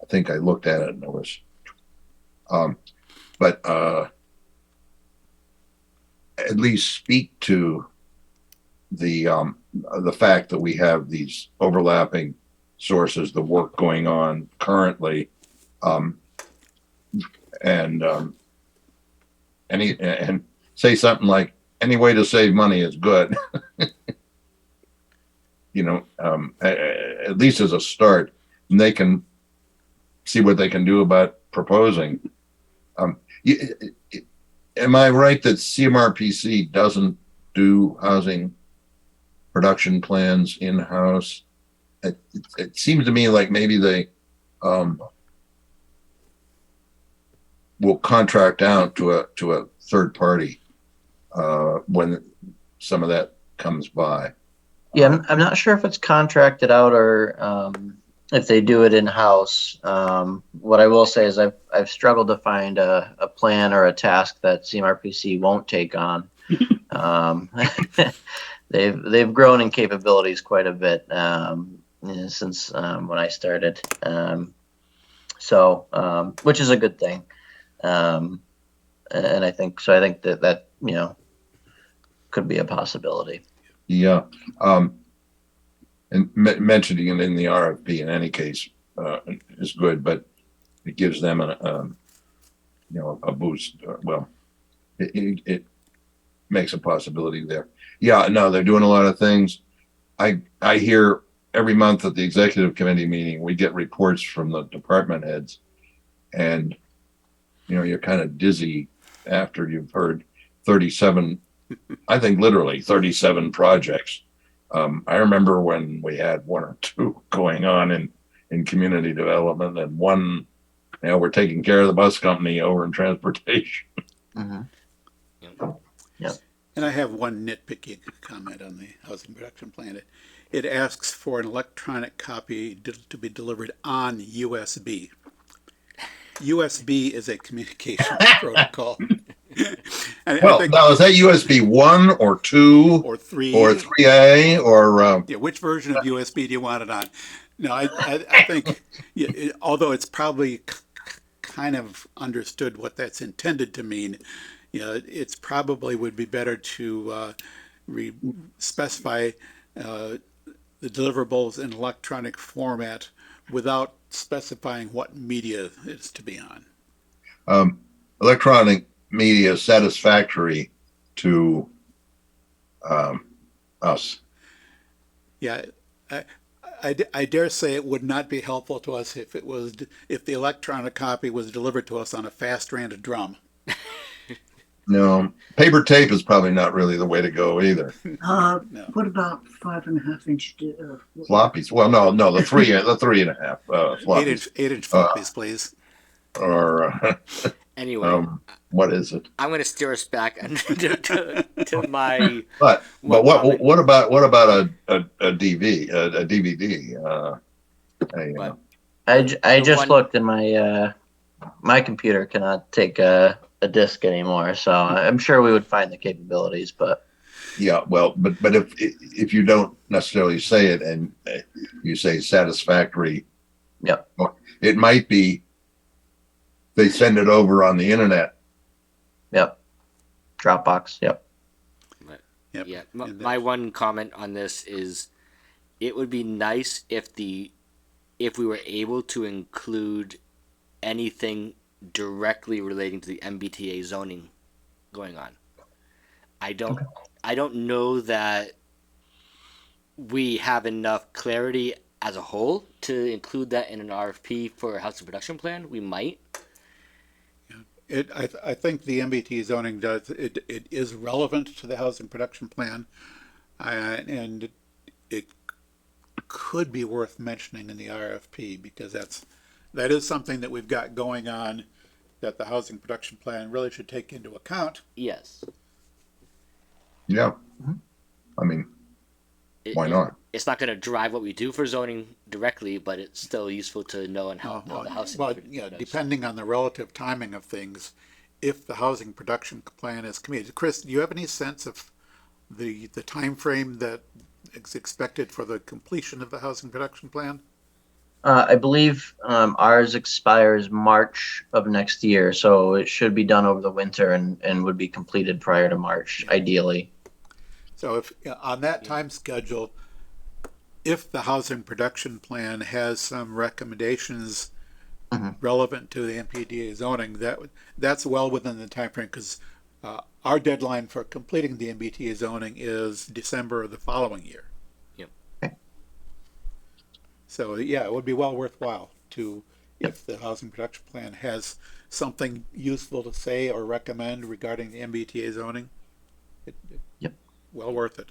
Speaker 3: I think I looked at it and it was, but at least speak to the fact that we have these overlapping sources, the work going on currently, and and say something like, any way to save money is good. At least as a start, and they can see what they can do about proposing. Am I right that CMRPC doesn't do housing production plans in-house? It seems to me like maybe they will contract out to a third party when some of that comes by.
Speaker 5: Yeah, I'm not sure if it's contracted out or if they do it in-house. What I will say is I've struggled to find a plan or a task that CMRPC won't take on. They've grown in capabilities quite a bit since when I started. Which is a good thing. And I think that could be a possibility.
Speaker 3: Yeah. And mentioning it in the RFP in any case is good, but it gives them a boost. Well, it makes a possibility there. Yeah, no, they're doing a lot of things. I hear every month at the executive committee meeting, we get reports from the department heads, and you're kind of dizzy after you've heard 37, I think literally 37 projects. I remember when we had one or two going on in community development, and one, we're taking care of the bus company over in transportation.
Speaker 5: Mm-hmm.
Speaker 1: Yep.
Speaker 2: And I have one nitpicky comment on the housing production plan. It asks for an electronic copy to be delivered on USB. USB is a communications protocol.
Speaker 3: Well, now is that USB 1 or 2
Speaker 2: or 3
Speaker 3: or 3A or
Speaker 2: which version of USB do you want it on? No, I think although it's probably kind of understood what that's intended to mean, it's probably would be better to specify the deliverables in electronic format without specifying what media it's to be on.
Speaker 3: electronic media satisfactory to us.
Speaker 2: Yeah, I dare say it would not be helpful to us if the electronic copy was delivered to us on a fast-random drum.
Speaker 3: No, paper tape is probably not really the way to go either.
Speaker 2: No.
Speaker 4: What about 5.5 inch?
Speaker 3: Floppies. Well, no, the three and a half floppies
Speaker 2: 8-inch
Speaker 3: uh,
Speaker 2: floppies, please.
Speaker 3: are.
Speaker 1: Anyway,
Speaker 3: What is it?
Speaker 1: I'm going to steer us back to my
Speaker 3: But
Speaker 1: one comment.
Speaker 3: what about a DVD?
Speaker 1: But
Speaker 5: I
Speaker 1: the
Speaker 5: just
Speaker 1: one,
Speaker 5: looked and my computer cannot take a disc anymore, so I'm sure we would find the capabilities, but
Speaker 3: Yeah, well, but if you don't necessarily say it and you say satisfactory,
Speaker 5: yep,
Speaker 3: it might be they send it over on the internet.
Speaker 5: yep. Dropbox, yep.
Speaker 2: Yep.
Speaker 1: yeah,
Speaker 2: And
Speaker 1: my one comment on this is, it would be nice if we were able to include anything directly relating to the MBTA zoning going on. I don't
Speaker 5: Okay.
Speaker 1: I don't know that we have enough clarity as a whole to include that in an RFP for a housing production plan. We might.
Speaker 2: I think the MBT zoning does, it is relevant to the housing production plan, and it could be worth mentioning in the RFP because that is something that we've got going on that the housing production plan really should take into account.
Speaker 1: Yes.
Speaker 3: Yeah,
Speaker 5: Mhm.
Speaker 3: I mean,
Speaker 1: It,
Speaker 3: why
Speaker 1: it,
Speaker 3: not?
Speaker 1: it's not going to drive what we do for zoning directly, but it's still useful to know and how the housing.
Speaker 2: Well, depending on the relative timing of things, if the housing production plan is committed. Chris, do you have any sense of the time frame that is expected for the completion of the housing production plan?
Speaker 5: I believe ours expires March of next year, so it should be done over the winter and would be completed prior to March, ideally.
Speaker 2: So if on that time schedule, if the housing production plan has some recommendations
Speaker 5: Mhm.
Speaker 2: relevant to the MPDA zoning, that's well within the time frame because our deadline for completing the MBTA zoning is December of the following year.
Speaker 1: Yep.
Speaker 5: Okay.
Speaker 2: So yeah, it would be well worthwhile to,
Speaker 5: Yep.
Speaker 2: if the housing production plan has something useful to say or recommend regarding the MBTA zoning,
Speaker 5: Yep.
Speaker 2: well worth it.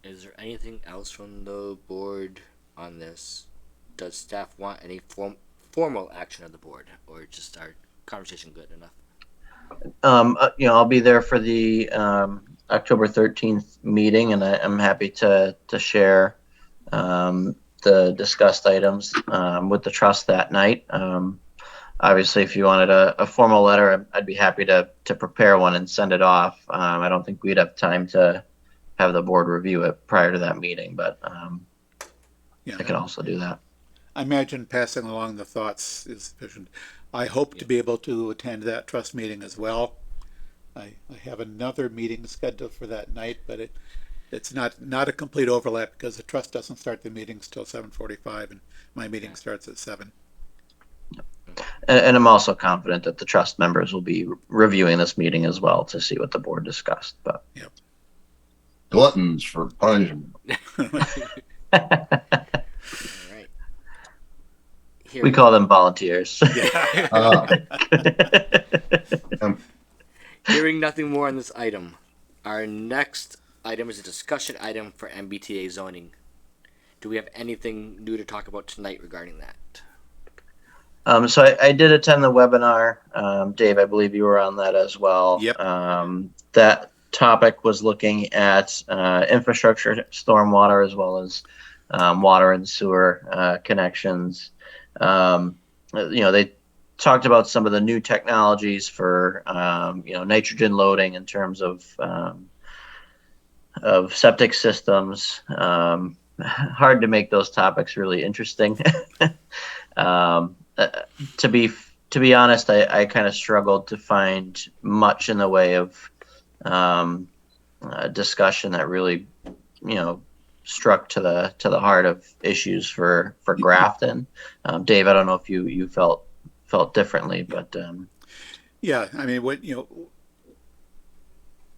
Speaker 1: Is there anything else from the board on this? Does staff want any formal action of the board, or just our conversation good enough?
Speaker 5: I'll be there for the October 13th meeting, and I'm happy to share the discussed items with the trust that night. Obviously, if you wanted a formal letter, I'd be happy to prepare one and send it off. I don't think we'd have time to have the board review it prior to that meeting, but
Speaker 2: Yeah,
Speaker 5: I can also do that.
Speaker 2: I imagine passing along the thoughts is sufficient. I hope to be able to attend that trust meeting as well. I have another meeting scheduled for that night, but it's not a complete overlap because the trust doesn't start the meetings till 7:45 and my meeting starts at 7.
Speaker 5: And I'm also confident that the trust members will be reviewing this meeting as well to see what the board discussed. But
Speaker 3: Gluttons for punishment.
Speaker 1: All right.
Speaker 5: we call them volunteers.
Speaker 3: Uh,
Speaker 1: Hearing nothing more on this item, our next item is a discussion item for MBTA zoning. Do we have anything new to talk about tonight regarding that?
Speaker 5: So I did attend the webinar. Dave, I believe you were on that as well.
Speaker 2: Yep.
Speaker 5: That topic was looking at infrastructure, stormwater, as well as water and sewer connections. They talked about some of the new technologies for nitrogen loading in terms of septic systems. Hard to make those topics really interesting. To be honest, I kind of struggled to find much in the way of discussion that really struck to the heart of issues for Grafton. Dave, I don't know if you felt differently, but
Speaker 2: Yeah, I mean,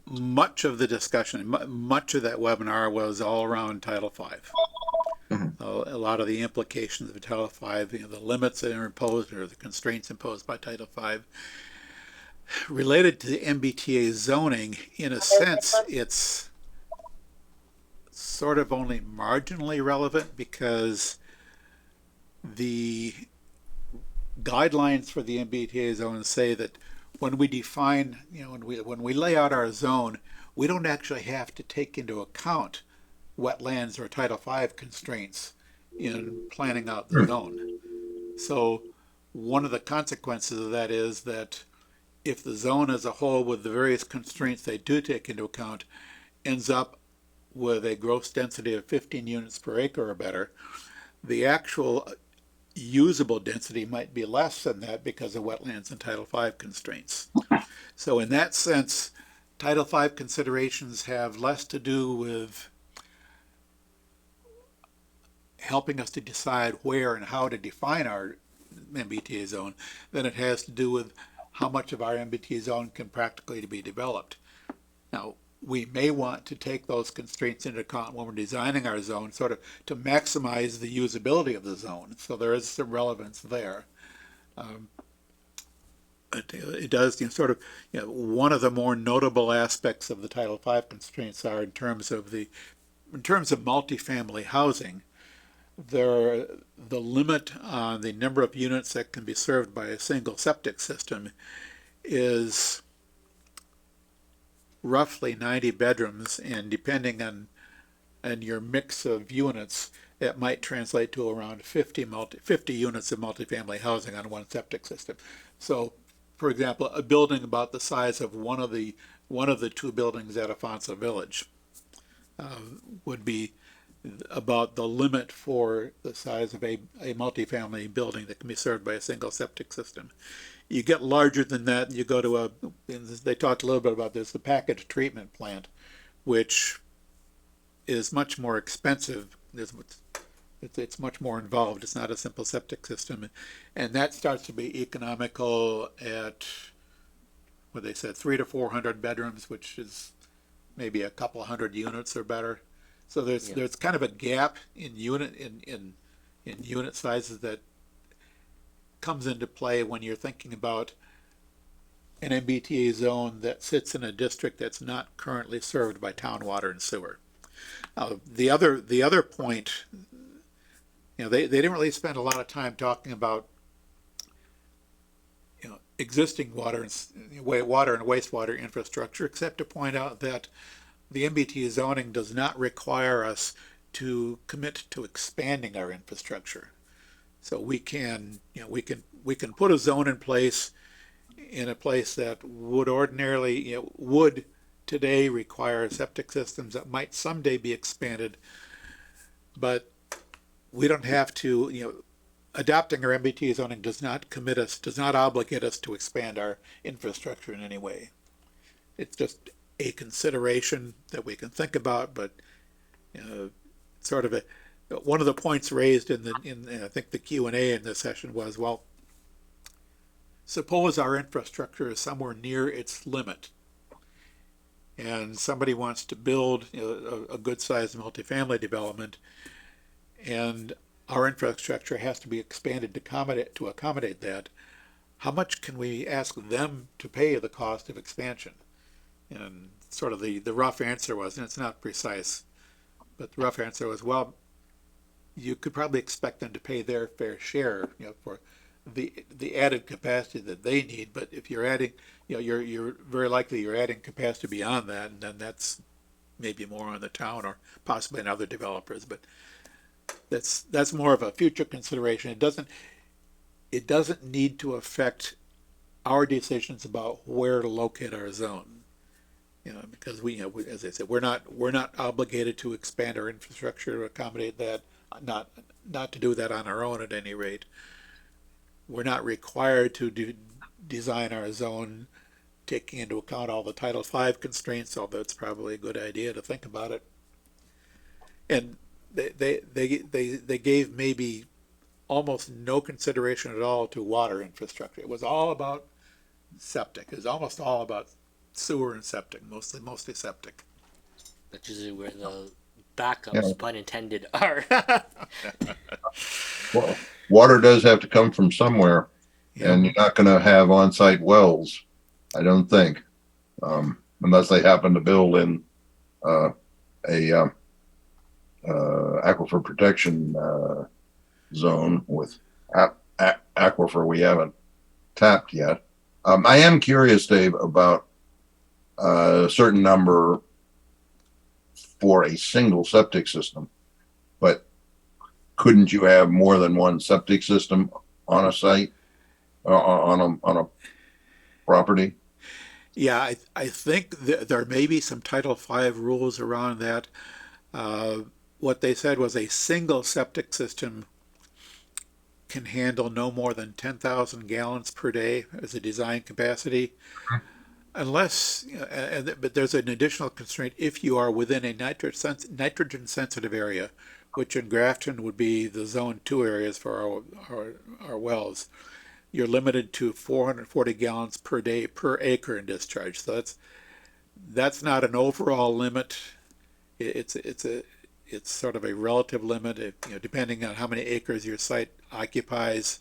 Speaker 2: much of the discussion, much of that webinar was all around Title V. A lot of the implications of Title V, the limits that are imposed or the constraints imposed by Title V, related to the MBTA zoning, in a sense, it's sort of only marginally relevant because the guidelines for the MBTA zone say that when we define, when we lay out our zone, we don't actually have to take into account wetlands or Title V constraints in planning out the zone. So one of the consequences of that is that if the zone as a whole, with the various constraints they do take into account, ends up with a gross density of 15 units per acre or better, the actual usable density might be less than that because of wetlands and Title V constraints. So in that sense, Title V considerations have less to do with helping us to decide where and how to define our MBTA zone than it has to do with how much of our MBTA zone can practically be developed. Now, we may want to take those constraints into account when we're designing our zone, sort of to maximize the usability of the zone. So there is some relevance there. It does, sort of, one of the more notable aspects of the Title V constraints are in terms of multifamily housing. The limit on the number of units that can be served by a single septic system is roughly 90 bedrooms, and depending on your mix of units, it might translate to around 50 units of multifamily housing on one septic system. So, for example, a building about the size of one of the two buildings at Afonso Village would be about the limit for the size of a multifamily building that can be served by a single septic system. You get larger than that, you go to they talked a little bit about this, the package treatment plant, which is much more expensive. It's much more involved. It's not a simple septic system. And that starts to be economical at, what they said, 300 to 400 bedrooms, which is maybe a couple hundred units or better. So there's kind of a gap in unit sizes that comes into play when you're thinking about an MBTA zone that sits in a district that's not currently served by town water and sewer. The other point, they didn't really spend a lot of time talking about existing water and wastewater infrastructure, except to point out that the MBTA zoning does not require us to commit to expanding our infrastructure. So we can put a zone in place in a place that would ordinarily, would today require septic systems that might someday be expanded, but we don't have to, adopting our MBTA zoning does not obligate us to expand our infrastructure in any way. It's just a consideration that we can think about, but sort of one of the points raised in I think the Q&A in this session was, well, suppose our infrastructure is somewhere near its limit, and somebody wants to build a good-sized multifamily development, and our infrastructure has to be expanded to accommodate that. How much can we ask them to pay the cost of expansion? And sort of the rough answer was, and it's not precise, but the rough answer was, well, you could probably expect them to pay their fair share, for the added capacity that they need. But if you're adding, you're very likely you're adding capacity beyond that, and then that's maybe more on the town or possibly on other developers. But that's more of a future consideration. It doesn't need to affect our decisions about where to locate our zone. Because we, as I said, we're not obligated to expand our infrastructure to accommodate that. Not to do that on our own at any rate. We're not required to design our zone taking into account all the Title V constraints, although it's probably a good idea to think about it. And they gave maybe almost no consideration at all to water infrastructure. It was all about septic. It was almost all about sewer and septic, mostly septic.
Speaker 1: That's usually where the backups,
Speaker 3: Yeah.
Speaker 1: pun intended, are.
Speaker 3: Well, water does have to come from somewhere,
Speaker 2: Yeah.
Speaker 3: and you're not going to have on-site wells, I don't think, unless they happen to build in a aquifer protection zone with aquifer we haven't tapped yet. I am curious, Dave, about a certain number for a single septic system, but couldn't you have more than one septic system on a site, on a property?
Speaker 2: Yeah, I think there may be some Title V rules around that. What they said was a single septic system can handle no more than 10,000 gallons per day as a design capacity. Unless, but there's an additional constraint if you are within a nitrogen sensitive area, which in Grafton would be the zone 2 areas for our wells. You're limited to 440 gallons per day per acre in discharge. So that's not an overall limit. It's sort of a relative limit, depending on how many acres your site occupies.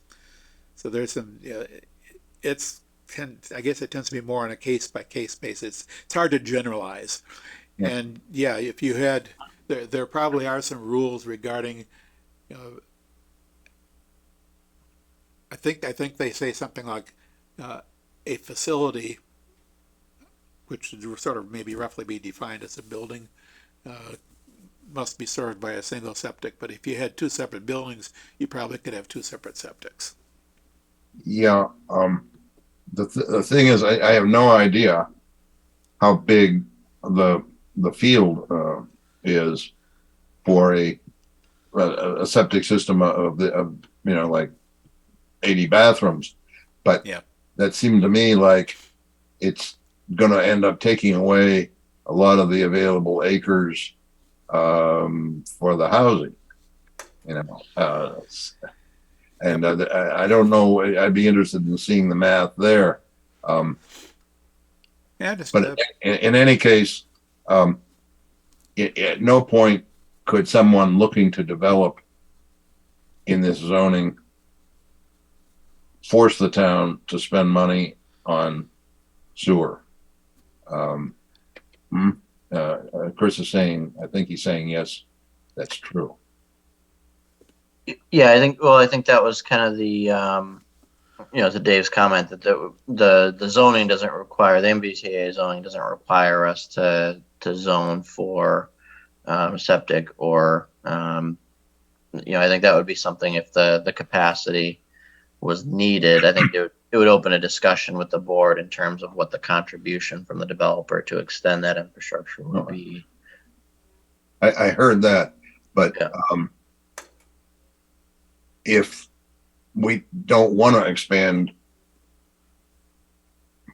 Speaker 2: So there's some, I guess it tends to be more on a case by case basis. It's hard to generalize.
Speaker 3: Yeah.
Speaker 2: And yeah, if you had, there probably are some rules regarding, I think they say something like a facility, which would sort of maybe roughly be defined as a building, must be served by a single septic. But if you had two separate buildings, you probably could have two separate septics.
Speaker 3: Yeah. The thing is, I have no idea how big the field is for a septic system of like 80 bathrooms, but
Speaker 2: Yeah.
Speaker 3: that seemed to me like it's going to end up taking away a lot of the available acres for the housing, and I don't know. I'd be interested in seeing the math there.
Speaker 2: Yeah, just
Speaker 3: But in any case, at no point could someone looking to develop in this zoning force the town to spend money on sewer. Chris is saying, I think he's saying, yes, that's true.
Speaker 5: Yeah, I think that was kind of the, to Dave's comment that the zoning doesn't require, the MBTA zoning doesn't require us to zone for septic or, I think that would be something if the capacity was needed. I think it would open a discussion with the board in terms of what the contribution from the developer to extend that infrastructure would be.
Speaker 3: I heard that, but
Speaker 5: Yeah.
Speaker 3: If we don't want to expand,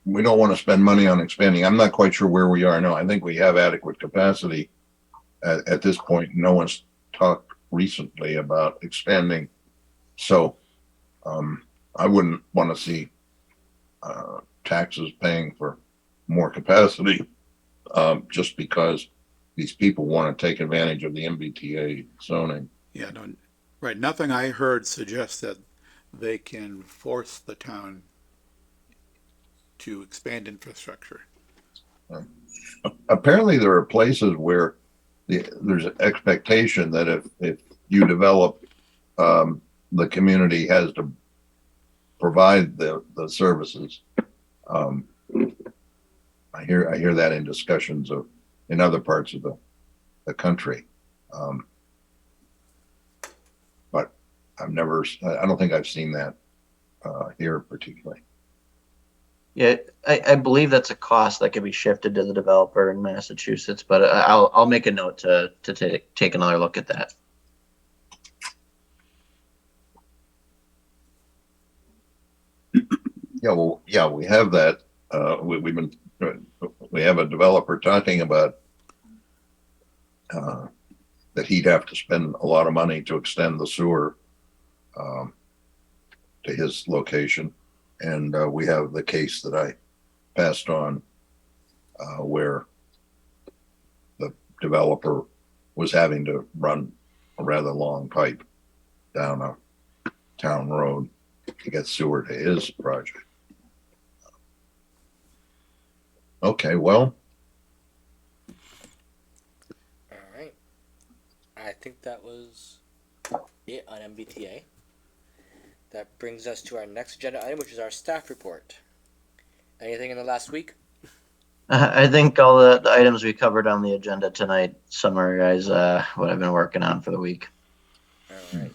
Speaker 3: we don't want to spend money on expanding. I'm not quite sure where we are now. I think we have adequate capacity at this point. No one's talked recently about expanding. So I wouldn't want to see taxes paying for more capacity just because these people want to take advantage of the MBTA zoning.
Speaker 2: Yeah, no, right. Nothing I heard suggests that they can force the town to expand infrastructure.
Speaker 3: Apparently, there are places where there's an expectation that if you develop, the community has to provide the services. I hear that in discussions in other parts of the country. But I don't think I've seen that here particularly.
Speaker 5: Yeah, I believe that's a cost that can be shifted to the developer in Massachusetts, but I'll make a note to take another look at that.
Speaker 3: Yeah, we have that. We have a developer talking about that he'd have to spend a lot of money to extend the sewer to his location. And we have the case that I passed on where the developer was having to run a rather long pipe down a town road to get sewer to his project. Okay, well,
Speaker 1: All right. I think that was it on MBTA. That brings us to our next agenda item, which is our staff report. Anything in the last week?
Speaker 5: I think all the items we covered on the agenda tonight summarize what I've been working on for the week.
Speaker 1: All right.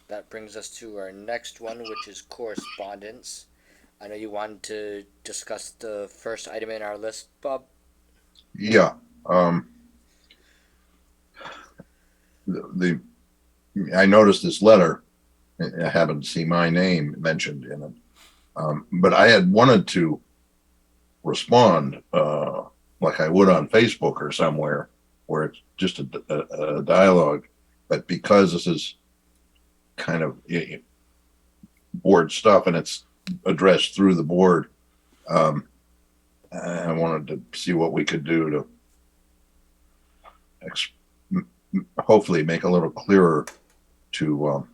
Speaker 1: That brings us to our next one, which is correspondence. I know you wanted to discuss the first item in our list, Bob.
Speaker 3: yeah. The I noticed this letter. I happened to see my name mentioned in it, but I had wanted to respond like I would on Facebook or somewhere, where it's just a dialogue. But because this is kind of board stuff and it's addressed through the board, I wanted to see what we could do to hopefully make a little clearer to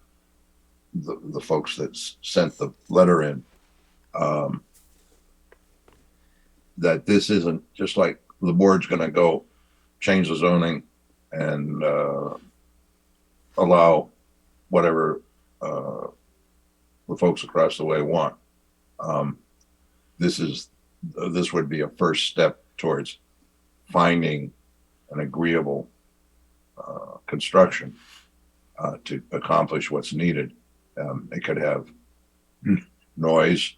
Speaker 3: the folks that sent the letter in, that this isn't just like the board's going to go change the zoning and allow whatever the folks across the way want. This would be a first step towards finding an agreeable construction to accomplish what's needed. It could have noise,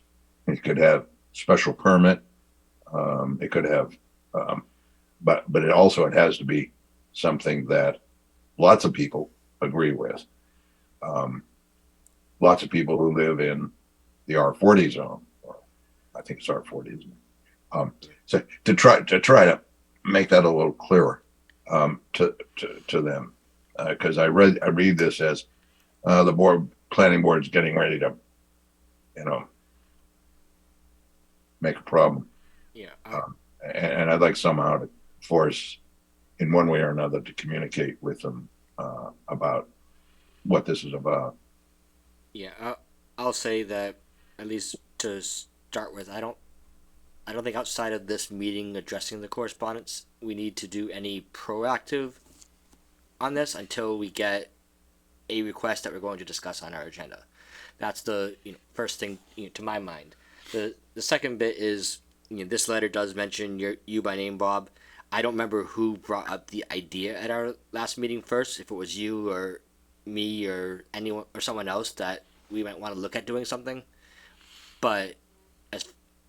Speaker 3: it could have special permit, it could have, but it has to be something that lots of people agree with. Lots of people who live in the R40 zone, or I think it's R40. So to try to make that a little clearer to them, because I read this as the planning board's getting ready to, make a problem.
Speaker 1: Yeah.
Speaker 3: And I'd like somehow to force, in one way or another, to communicate with them about what this is about.
Speaker 1: Yeah. I'll say that, at least to start with, I don't think outside of this meeting addressing the correspondence, we need to do any proactive on this until we get a request that we're going to discuss on our agenda. That's the first thing to my mind. The second bit is, this letter does mention you by name, Bob. I don't remember who brought up the idea at our last meeting first, if it was you or me or anyone or someone else that we might want to look at doing something. But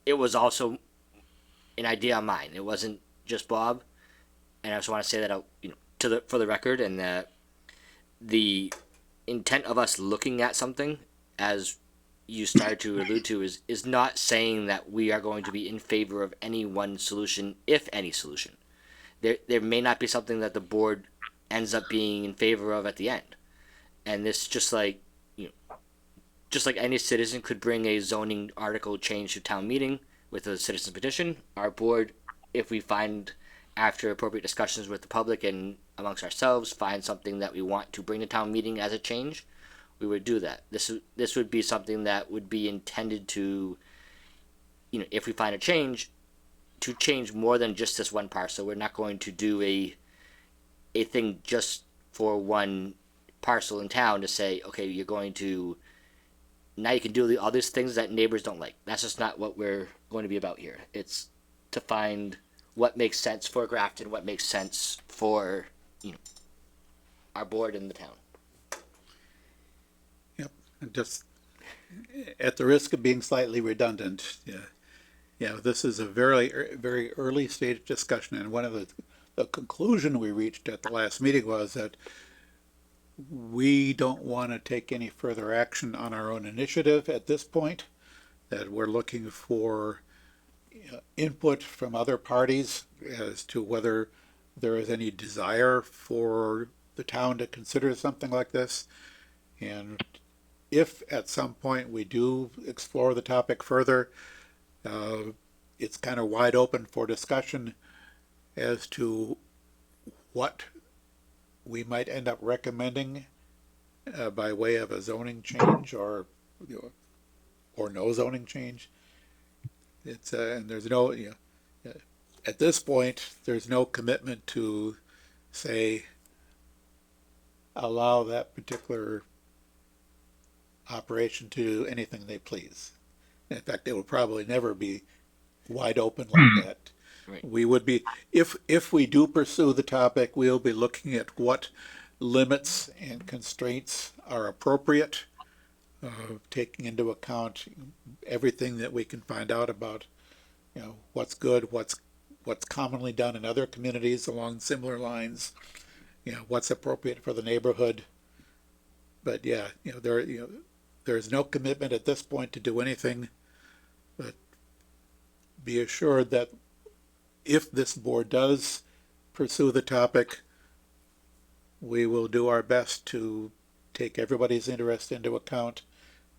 Speaker 1: it was also an idea of mine. It wasn't just Bob, and I just want to say that out, for the record, and that the intent of us looking at something, as you started to allude to, is not saying that we are going to be in favor of any one solution, if any solution. There may not be something that the board ends up being in favor of at the end, and this just like any citizen could bring a zoning article change to town meeting with a citizen petition. Our board, if we find, after appropriate discussions with the public and amongst ourselves, find something that we want to bring to town meeting as a change, we would do that. This would be something that would be intended to, if we find a change, to change more than just this one parcel. We're not going to do a thing just for one parcel in town to say, okay, you're going to, now you can do all these things that neighbors don't like. That's just not what we're going to be about here. It's to find what makes sense for Grafton, what makes sense for our board in the town.
Speaker 2: Yep, and just at the risk of being slightly redundant, this is a very, very early stage discussion, and one of the conclusion we reached at the last meeting was that we don't want to take any further action on our own initiative at this point, that we're looking for input from other parties as to whether there is any desire for the town to consider something like this. And if at some point we do explore the topic further, it's kind of wide open for discussion as to what we might end up recommending by way of a zoning change or or no zoning change. It's and there's no at this point there's no commitment to say allow that particular operation to do anything they please. In fact, it will probably never be wide open like that.
Speaker 1: Right.
Speaker 2: We would be, if we do pursue the topic, we'll be looking at what limits and constraints are appropriate, taking into account everything that we can find out about, what's good, what's commonly done in other communities along similar lines, what's appropriate for the neighborhood. But yeah, there's no commitment at this point to do anything, but be assured that if this board does pursue the topic, we will do our best to take everybody's interest into account,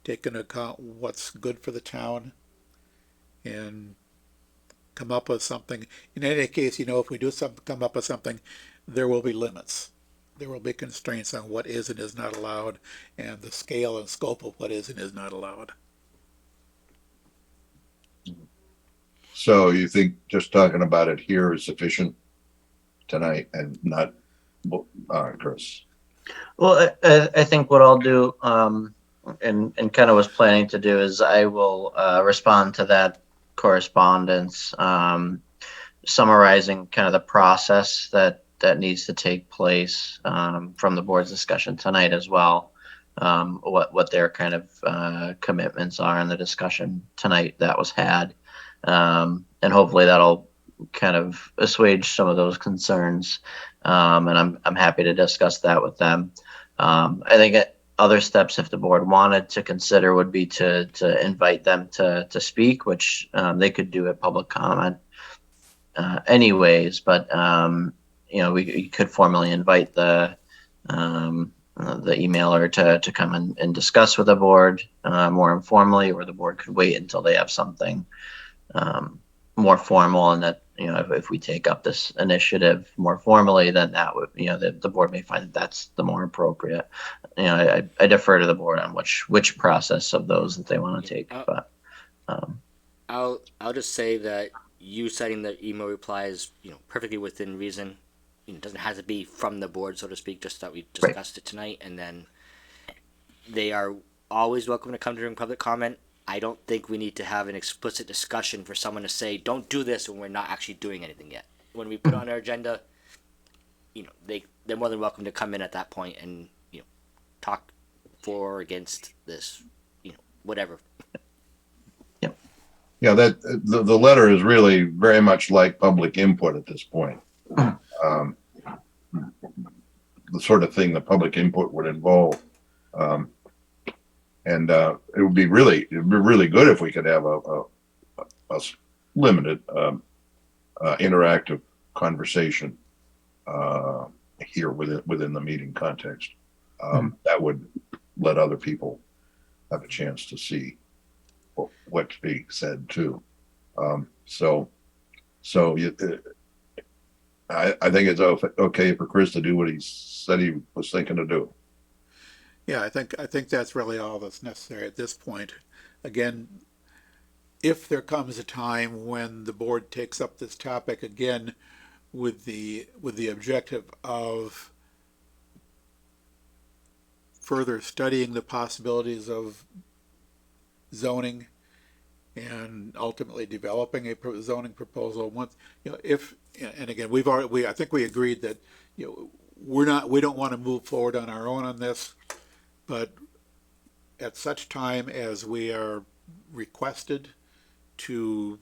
Speaker 2: take into account what's good for the town, and come up with something. In any case, if we do come up with something, there will be limits. There will be constraints on what is and is not allowed, and the scale and scope of what is and is not allowed.
Speaker 3: So you think just talking about it here is sufficient tonight and not, Chris?
Speaker 5: Well, I think what I'll do, and kind of was planning to do, is I will respond to that correspondence, summarizing kind of the process that needs to take place from the board's discussion tonight as well. What their kind of commitments are in the discussion tonight that was had, and hopefully that'll kind of assuage some of those concerns. And I'm happy to discuss that with them. I think other steps, if the board wanted to consider, would be to invite them to speak, which they could do at public comment anyways. But we could formally invite the emailer to come and discuss with the board more informally, or the board could wait until they have something more formal, and that if we take up this initiative more formally, then that would the board may find that that's the more appropriate. I defer to the board on which process of those that they want to take. But
Speaker 1: I'll just say that you citing the email reply is perfectly within reason. It doesn't have to be from the board, so to speak, just that we discussed it tonight, and then they are always welcome to come during public comment. I don't think we need to have an explicit discussion for someone to say, don't do this when we're not actually doing anything yet. When we put on our agenda, they're more than welcome to come in at that point and, talk for or against this, whatever.
Speaker 3: Yeah, that the letter is really very much like public input at this point. The sort of thing that public input would involve. And it would be really good if we could have a limited interactive conversation here within the meeting context. That would let other people have a chance to see what's being said too. So I think it's okay for Chris to do what he said he was thinking to do.
Speaker 2: Yeah, I think that's really all that's necessary at this point. Again, if there comes a time when the board takes up this topic again with the objective of further studying the possibilities of zoning and ultimately developing a zoning proposal, once and again I think we agreed that we don't want to move forward on our own on this. But at such time as we are requested to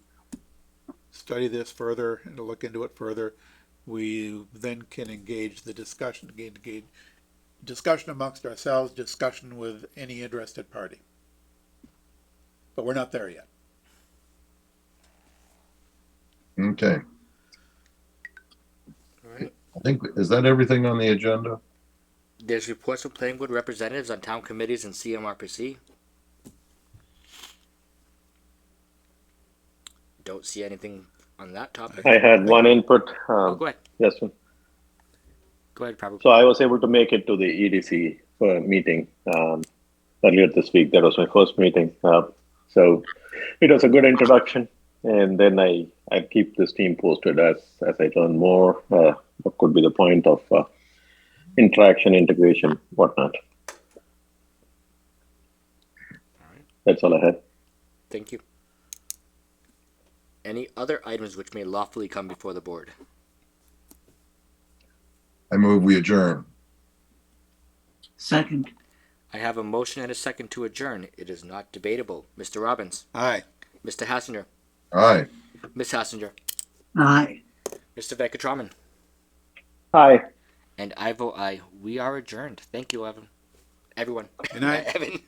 Speaker 2: study this further and to look into it further, we then can engage the discussion, discussion amongst ourselves, discussion with any interested party. But we're not there yet.
Speaker 3: Okay.
Speaker 1: All right.
Speaker 3: I think, is that everything on the agenda?
Speaker 1: There's reports from planning board representatives on town committees and CMRPC. Don't see anything on that topic.
Speaker 6: I had one input.
Speaker 1: Oh, go ahead.
Speaker 6: Yes, sir.
Speaker 1: Go ahead, Prabhu.
Speaker 6: So I was able to make it to the EDC meeting earlier this week. That was my first meeting. So it was a good introduction, and then I keep this team posted as I learn more. What could be the point of interaction, integration, whatnot. That's all I had.
Speaker 1: Thank you. Any other items which may lawfully come before the board?
Speaker 3: I move we adjourn.
Speaker 4: Second.
Speaker 1: I have a motion and a second to adjourn. It is not debatable. Mr. Robbins,
Speaker 2: Aye.
Speaker 1: Mr. Hassinger,
Speaker 3: Aye.
Speaker 1: Ms. Hassinger,
Speaker 4: Aye.
Speaker 1: Mr. Venkatraman,
Speaker 6: Hi.
Speaker 1: and I vote aye. We are adjourned. Thank you, Evan. Everyone.
Speaker 2: Good night.
Speaker 1: Evan.